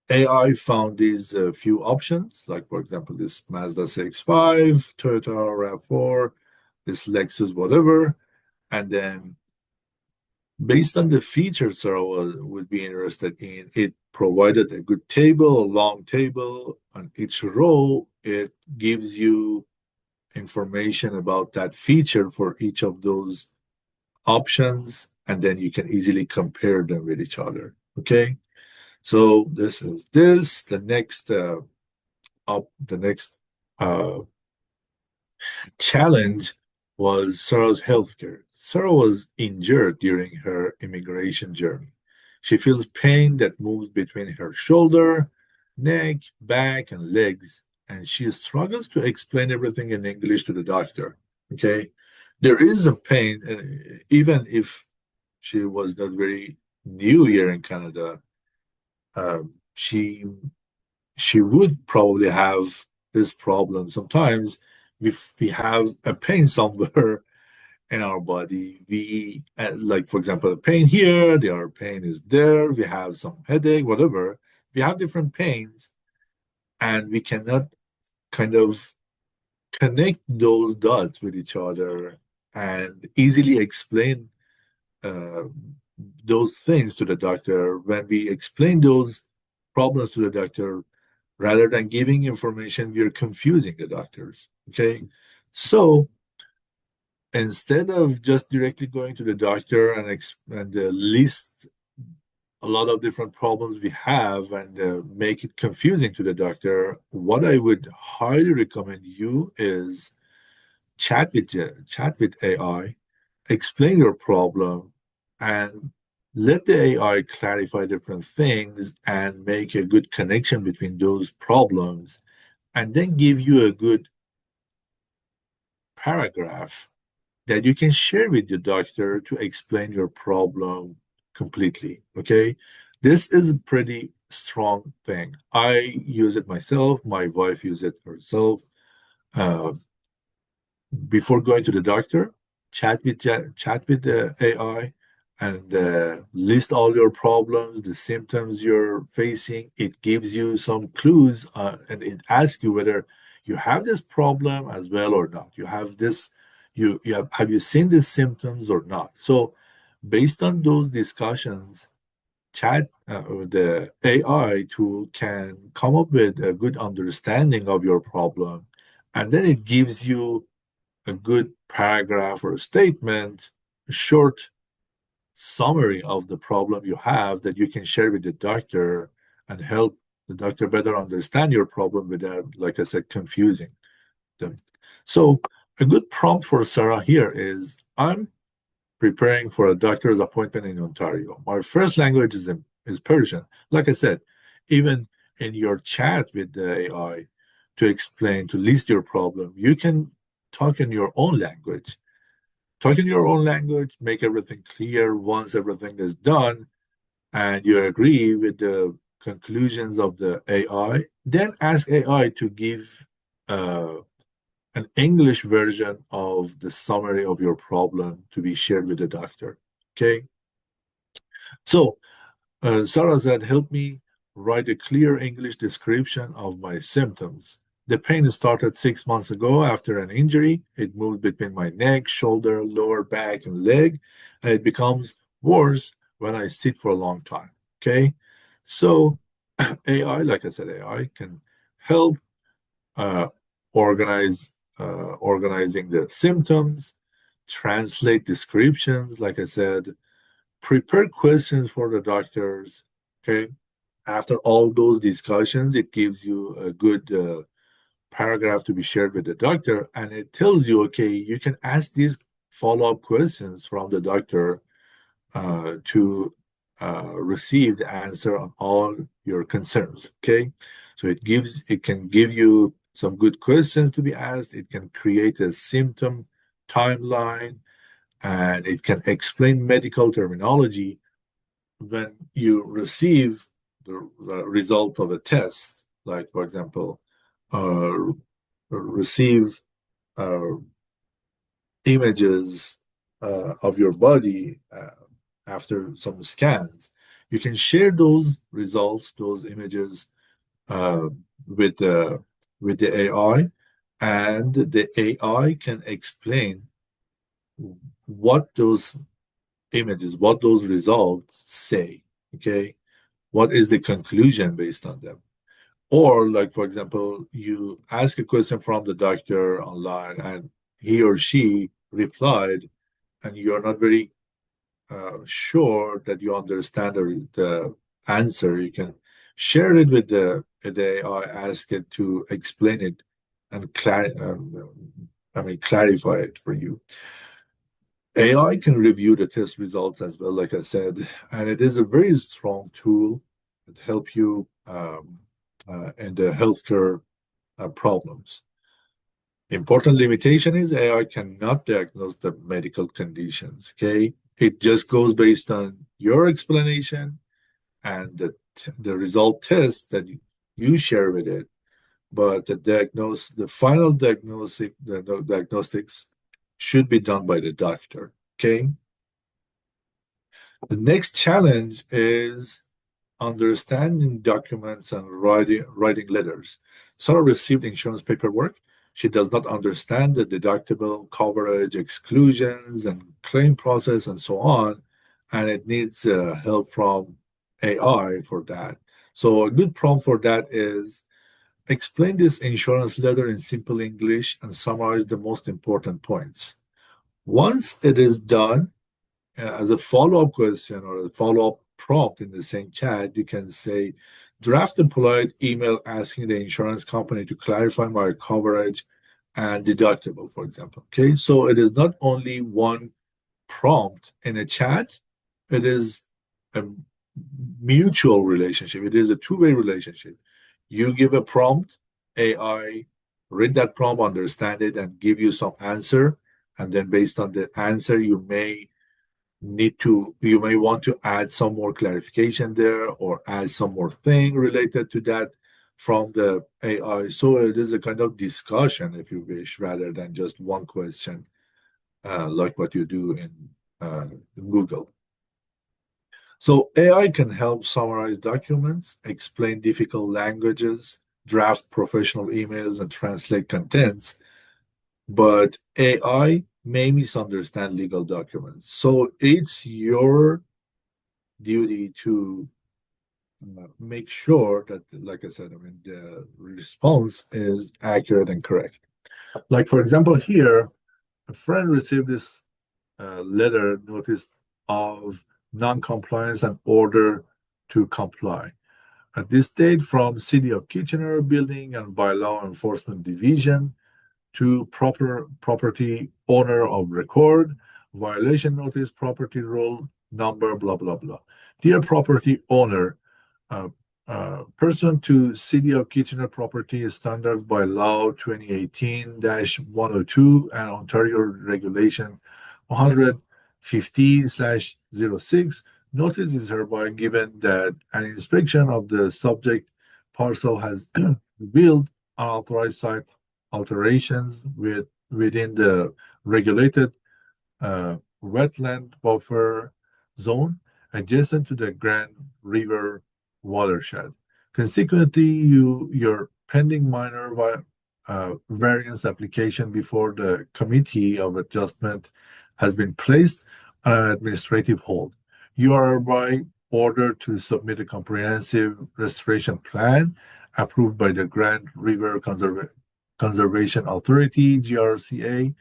AI found these few options, like for example, this Mazda CX-5, Toyota RAV4, this Lexus, whatever, and then based on the features Sarah would be interested in, it provided a good table, a long table. On each row, it gives you information about that feature for each of those options, and then you can easily compare them with each other. Okay, so this is this. The next uh, challenge was Sarah's healthcare. Sarah was injured during her immigration journey. She feels pain that moves between her shoulder, neck, back, and legs, and she struggles to explain everything in English to the doctor. Okay, there is a pain, even if she was not very new here in Canada. She would probably have this problem sometimes. If we have a pain somewhere in our body, we like for example a pain here, the other pain is there, we have some headache, whatever, we have different pains, and we cannot kind of connect those dots with each other and easily explain uh, those things to the doctor. When we explain those problems to the doctor, rather than giving information, we're confusing the doctors. Okay. So instead of just directly going to the doctor and list a lot of different problems we have and make it confusing to the doctor, what I would highly recommend you is chat with AI, explain your problem, and let the AI clarify different things and make a good connection between those problems, and then give you a good paragraph that you can share with your doctor to explain your problem completely. Okay. This is a pretty strong thing. I use it myself. My wife uses it herself. Uh, Before going to the doctor, chat with the AI and list all your problems, the symptoms you're facing. It gives you some clues and it asks you whether you have this problem as well or not. You have this, you have you seen these symptoms or not? So based on those discussions, the AI tool can come up with a good understanding of your problem, and then it gives you a good paragraph or a statement, a short summary of the problem you have that you can share with the doctor and help the doctor better understand your problem without, like I said, confusing them. So, a good prompt for Sarah here is I'm preparing for a doctor's appointment in Ontario. My first language is Persian. Like I said, even in your chat with the AI to explain, to list your problem, you can talk in your own language. Talk in your own language, make everything clear once everything is done, and you agree with the conclusions of the AI, then ask AI to give uh, an English version of the summary of your problem to be shared with the doctor. Okay. So Sarah said, help me write a clear English description of my symptoms. The pain started 6 months ago after an injury. It moved between my neck, shoulder, lower back, and leg, and it becomes worse when I sit for a long time. Okay. So AI, like I said, AI can help uh, organizing the symptoms, translate descriptions, like I said, prepare questions for the doctors. Okay. After all those discussions, it gives you a good paragraph to be shared with the doctor, and it tells you, okay, you can ask these follow-up questions from the doctor to receive the answer on all your concerns. Okay. So it can give you some good questions to be asked. It can create a symptom timeline, and it can explain medical terminology. When you receive the result of a test, like, for example, uh, receive uh, images of your body after some scans, you can share those results, those images, uh, with the AI, and the AI can explain what those images, what those results say. Okay, what is the conclusion based on them? Or, like, for example, you ask a question from the doctor online, and he or she replied, and you're not very sure that you understand the answer. You can share it with the AI, ask it to explain it and clarify it for you. AI can review the test results as well, like I said, and it is a very strong tool that help you in the healthcare problems. Important limitation is AI cannot diagnose the medical conditions. Okay, it just goes based on your explanation and the result test that you share with it. But the final diagnostics should be done by the doctor. Okay. The next challenge is understanding documents and writing letters. Sarah received insurance paperwork. She does not understand the deductible, coverage, exclusions, and claim process, and so on. And it needs help from AI for that. So, a good prompt for that is explain this insurance letter in simple English and summarize the most important points. Once it is done, as a follow-up question or a follow-up prompt in the same chat, you can say, draft a polite email asking the insurance company to clarify my coverage and deductible, for example. Okay, so it is not only one prompt in a chat, it is a mutual relationship. It is a two-way relationship. You give a prompt, AI read that prompt, understand it, and give you some answer. And then based on the answer, you may want to add some more clarification there or add some more thing related to that from the AI. So it is a kind of discussion, if you wish, rather than just one question, like what you do in Google. So AI can help summarize documents, explain difficult languages, draft professional emails, and translate contents, but AI may misunderstand legal documents. So it's your duty to make sure that, like I said, the response is accurate and correct. Like, for example, here, a friend received this letter notice of non-compliance and order to comply. At this date, from City of Kitchener Building and by Law Enforcement Division, to property owner of record, violation notice, property rule number, blah, blah, blah. Dear property owner, uh, pursuant to City of Kitchener Property Standards by Law 2018-102 and Ontario Regulation 150/06, notice is hereby given that an inspection of the subject parcel has revealed unauthorized site alterations within the regulated wetland buffer zone adjacent to the Grand River watershed. Consequently, your pending minor variance application before the Committee of Adjustment has been placed on an administrative hold. You are by ordered to submit a comprehensive restoration plan approved by the Grand River Conservation Authority, GRCA,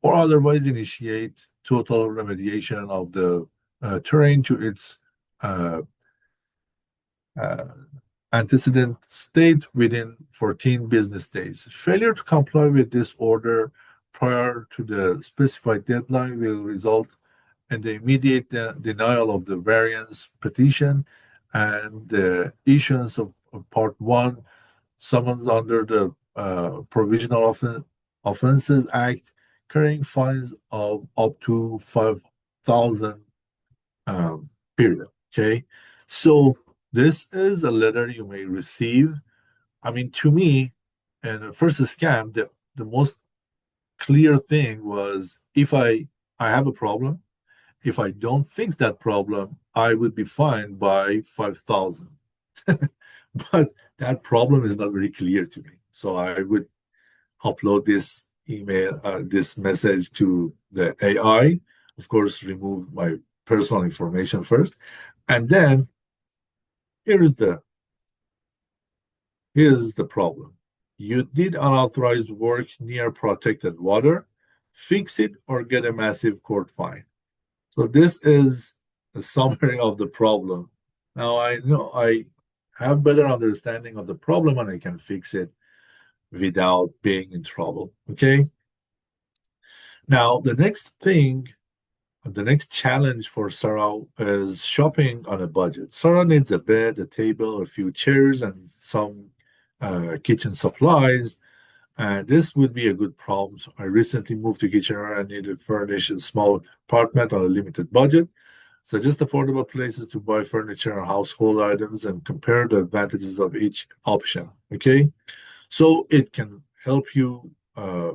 or otherwise initiate total remediation of the terrain to its uh, uh, antecedent state within 14 business days. Failure to comply with this order prior to the specified deadline will result in the immediate denial of the variance petition and the issuance of Part 1 summons under the Provisional Offenses Act, carrying fines of up to 5,000 period. Okay. So this is a letter you may receive. I mean, to me, and the first scam, the most clear thing was if I have a problem, if I don't fix that problem, I would be fined by 5,000. But that problem is not very clear to me. So I would upload this email, this message to the AI. Of course, remove my personal information first, and then here is the here's the problem. You did unauthorized work near protected water. Fix it or get a massive court fine. So this is a summary of the problem. Now I know I have better understanding of the problem and I can fix it without being in trouble. Okay. Now the next challenge for Sarah is shopping on a budget. Sarah needs a bed, a table, a few chairs, and some kitchen supplies. This would be a good problem. I recently moved to Kitchener and needed to furnish a small apartment on a limited budget. Suggest affordable places to buy furniture and household items and compare the advantages of each option. Okay, so it can help you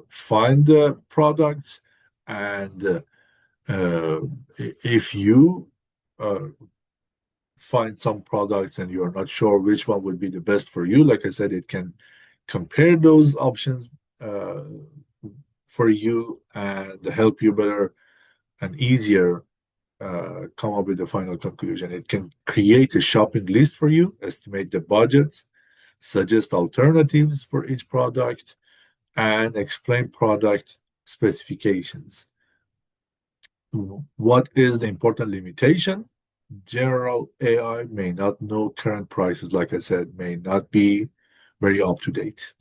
find the products and if you uh, find some products and you're not sure which one would be the best for you, like I said, it can compare those options uh, for you and help you better and easier come up with the final conclusion. It can create a shopping list for you, estimate the budgets, suggest alternatives for each product, and explain product specifications. What is the important limitation? General AI may not know current prices, like I said, may not be very up to date.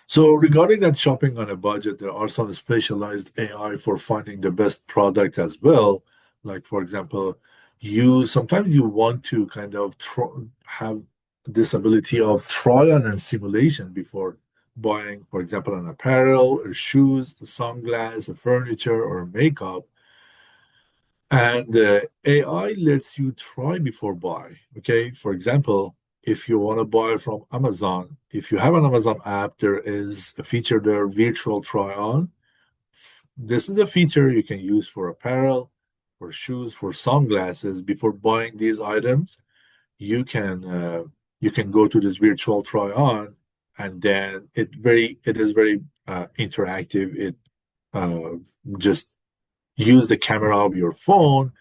So regarding that shopping on a budget, there are some specialized AI for finding the best product as well. Like for example, you sometimes you want to kind of have this ability of trial and simulation before buying, for example, an apparel, or shoes, a sunglass, a furniture, or makeup. And AI lets you try before buy. Okay. For example, if you want to buy from Amazon, if you have an Amazon app, there is a feature there, virtual try on. This is a feature you can use for apparel, for shoes, for sunglasses. Before buying these items, you can you can go to this virtual try on, and then it is very interactive. It uh, just use the camera of your phone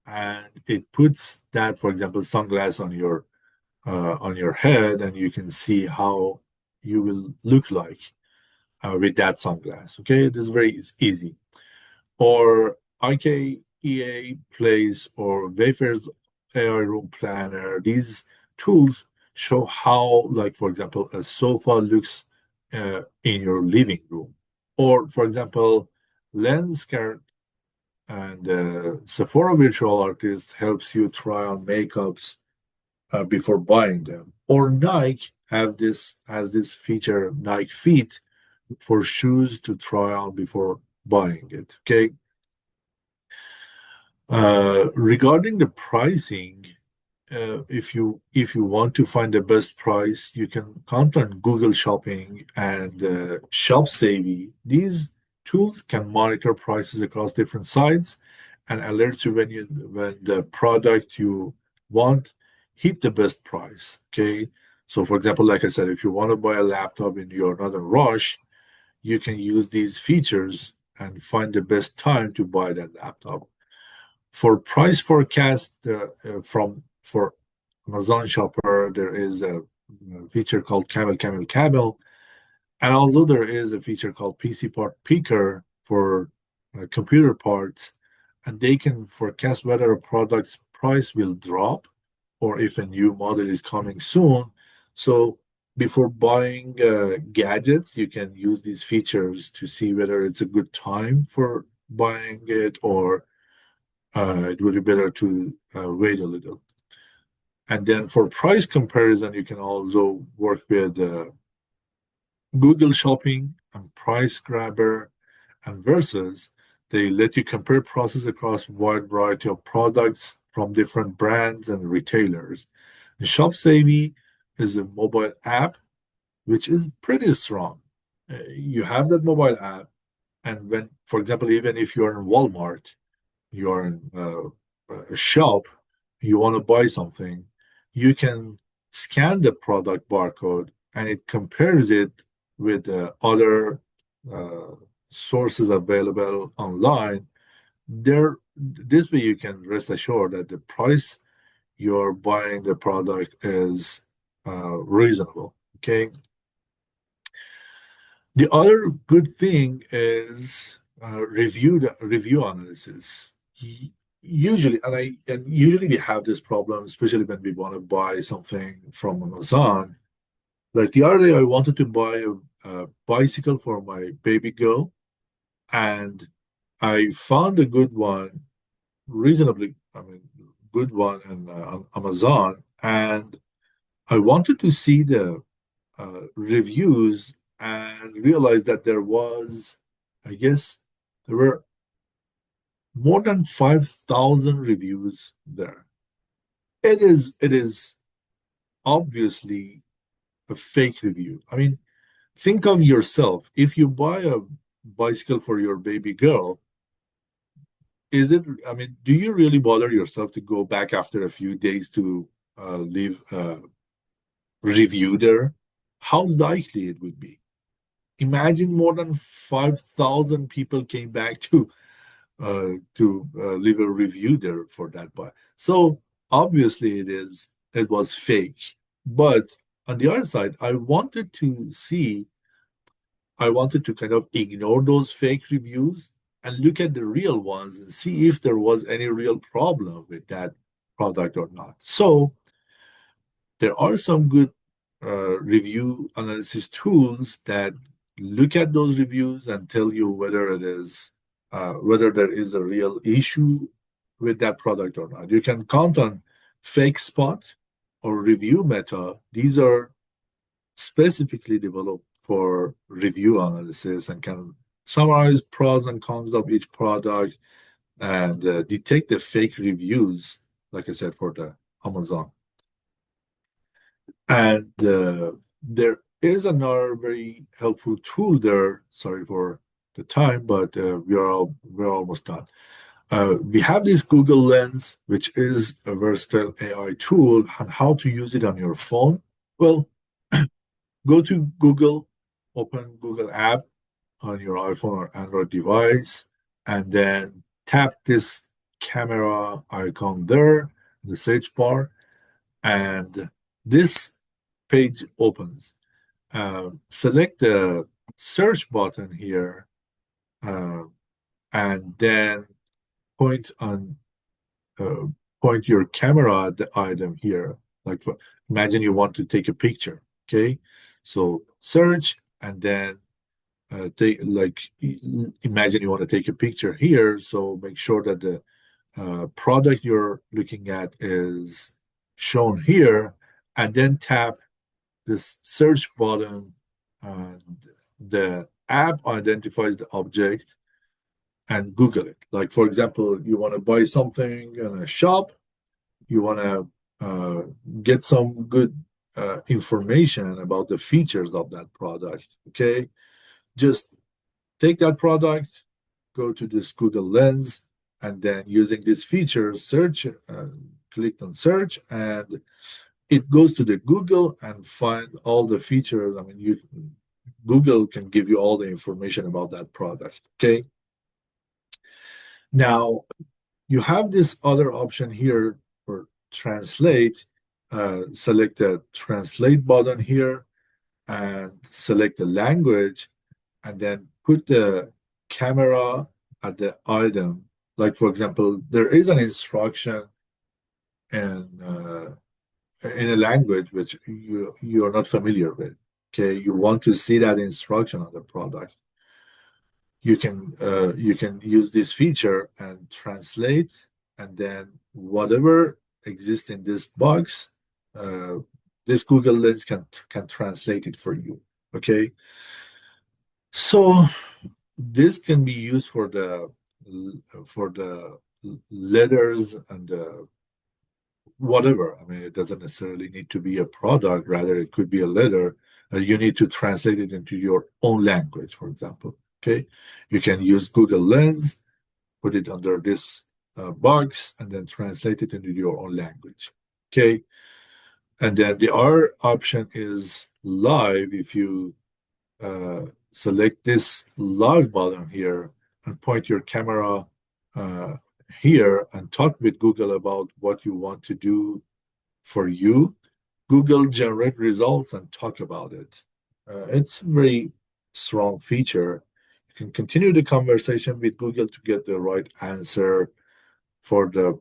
and it puts that, for example, sunglasses on your head, and you can see how you will look like with that sunglasses. Okay, it is very easy. Or IKEA Place or Wayfair's AI Room Planner. These tools show how, like for example, a sofa looks in your living room, or for example, Lenskart and Sephora Virtual Artist helps you try on makeups before buying them. Or Nike have this has this feature, Nike Feet, for shoes to try on before buying it. Okay. Regarding the pricing, if you want to find the best price, you can count on Google Shopping and ShopSavvy. These tools can monitor prices across different sites and alert you when the product you want hit the best price. Okay, so for example, like I said, if you want to buy a laptop and you're not in a rush, you can use these features and find the best time to buy that laptop. For price forecast from for Amazon Shopper, there is a feature called Camel. And although there is a feature called PC Part Picker for computer parts, and they can forecast whether a product's price will drop or if a new model is coming soon. So before buying gadgets, you can use these features to see whether it's a good time for buying it or it would be better to wait a little. And then for price comparison, you can also work with Google Shopping and Price Grabber and Versus, they let you compare prices across a wide variety of products from different brands and retailers. ShopSavvy is a mobile app which is pretty strong. You have that mobile app, and when, for example, even if you're in Walmart, you're in a shop, you want to buy something, you can scan the product barcode and it compares it with other uh, sources available online. There, this way you can rest assured that the price you're buying the product is reasonable. Okay. The other good thing is review analysis. Usually, and usually we have this problem, especially when we want to buy something from Amazon. Like the other day, I wanted to buy a bicycle for my baby girl, and I found a good one, reasonably, I mean, good one on Amazon, and I wanted to see the reviews and realized that there was, I guess, there were more than 5,000 reviews there. It is obviously a fake review. I mean, think of yourself. If you buy a bicycle for your baby girl, is it, I mean, do you really bother yourself to go back after a few days to leave a review there? How likely it would be? Imagine more than 5,000 people came back to leave a review there for that bike. So obviously it was fake. But on the other side, I wanted to kind of ignore those fake reviews and look at the real ones and see if there was any real problem with that product or not. So there are some good review analysis tools that look at those reviews and tell you whether there is a real issue with that product or not. You can count on Fake Spot or Review Meta. These are specifically developed for review analysis and can summarize pros and cons of each product and detect the fake reviews, like I said, for the Amazon. And there is another very helpful tool there. Sorry for the time, but we're almost done. We have this Google Lens, which is a versatile AI tool, and how to use it on your phone. Well, go to Google, open Google app on your iPhone or Android device, and then tap this camera icon there, the search bar, and this page opens. Select the search button here, uh, and then point on uh, point your camera at the item here. Like imagine you want to take a picture. Okay, so search and then take like imagine you want to take a picture here. So make sure that the product you're looking at is shown here, and then tap this search button, and the app identifies the object and Google it. Like, for example, you want to buy something in a shop, you want to get some good information about the features of that product. Okay, just take that product, go to this Google Lens, and then using this feature, search, click on search, and it goes to the Google and find all the features. I mean, Google can give you all the information about that product. Okay. Now you have this other option here for translate. Select the translate button here and select the language, and then put the camera at the item. Like for example, there is an instruction in in a language which you're not familiar with. Okay, you want to see that instruction on the product. You can use this feature and translate, and then whatever exists in this box, uh, this Google Lens can translate it for you. Okay, so this can be used for the letters and whatever. I mean, it doesn't necessarily need to be a product. Rather, it could be a letter. You need to translate it into your own language, for example. Okay, you can use Google Lens, put it under this box, and then translate it into your own language. Okay, and then the other option is live. If you select this live button here and point your camera uh, here and talk with Google about what you want to do for you, Google generate results and talk about it. It's a very strong feature. You can continue the conversation with Google to get the right answer for the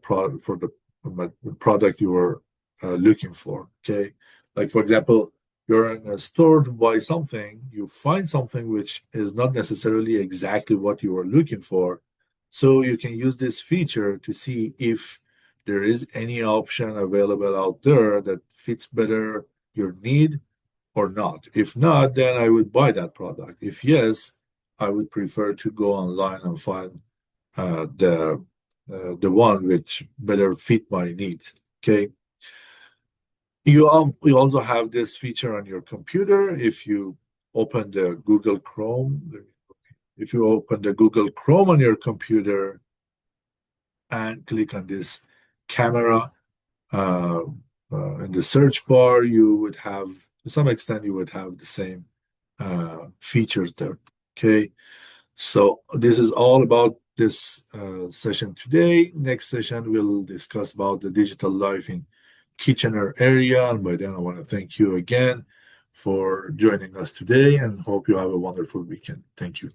product you were looking for. Okay, like for example, you're in a store to buy something, you find something which is not necessarily exactly what you were looking for, so you can use this feature to see if there is any option available out there that fits better your need or not. If not, then I would buy that product. If yes, I would prefer to go online and find uh, the the one which better fit my needs. Okay. You also have this feature on your computer. If you open the Google Chrome, if you open the Google Chrome on your computer and click on this camera uh, in the search bar, you would have, to some extent, you would have the same features there. Okay. So this is all about this session today. Next session, we'll discuss about the digital life in Kitchener area. And by then, I want to thank you again for joining us today and hope you have a wonderful weekend. Thank you.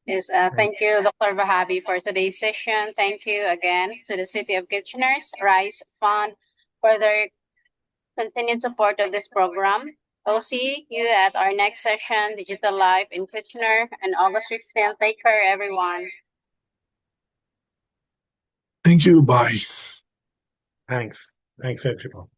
Yes, thank you, Dr. Vahabi, for today's session. Thank you again to the City of Kitchener's Rise Fund for their continued support of this program. We'll see you at our next session, Digital Life in Kitchener, on August 15th. Take care, everyone. Thank you. Bye. Thanks. Thanks, everyone.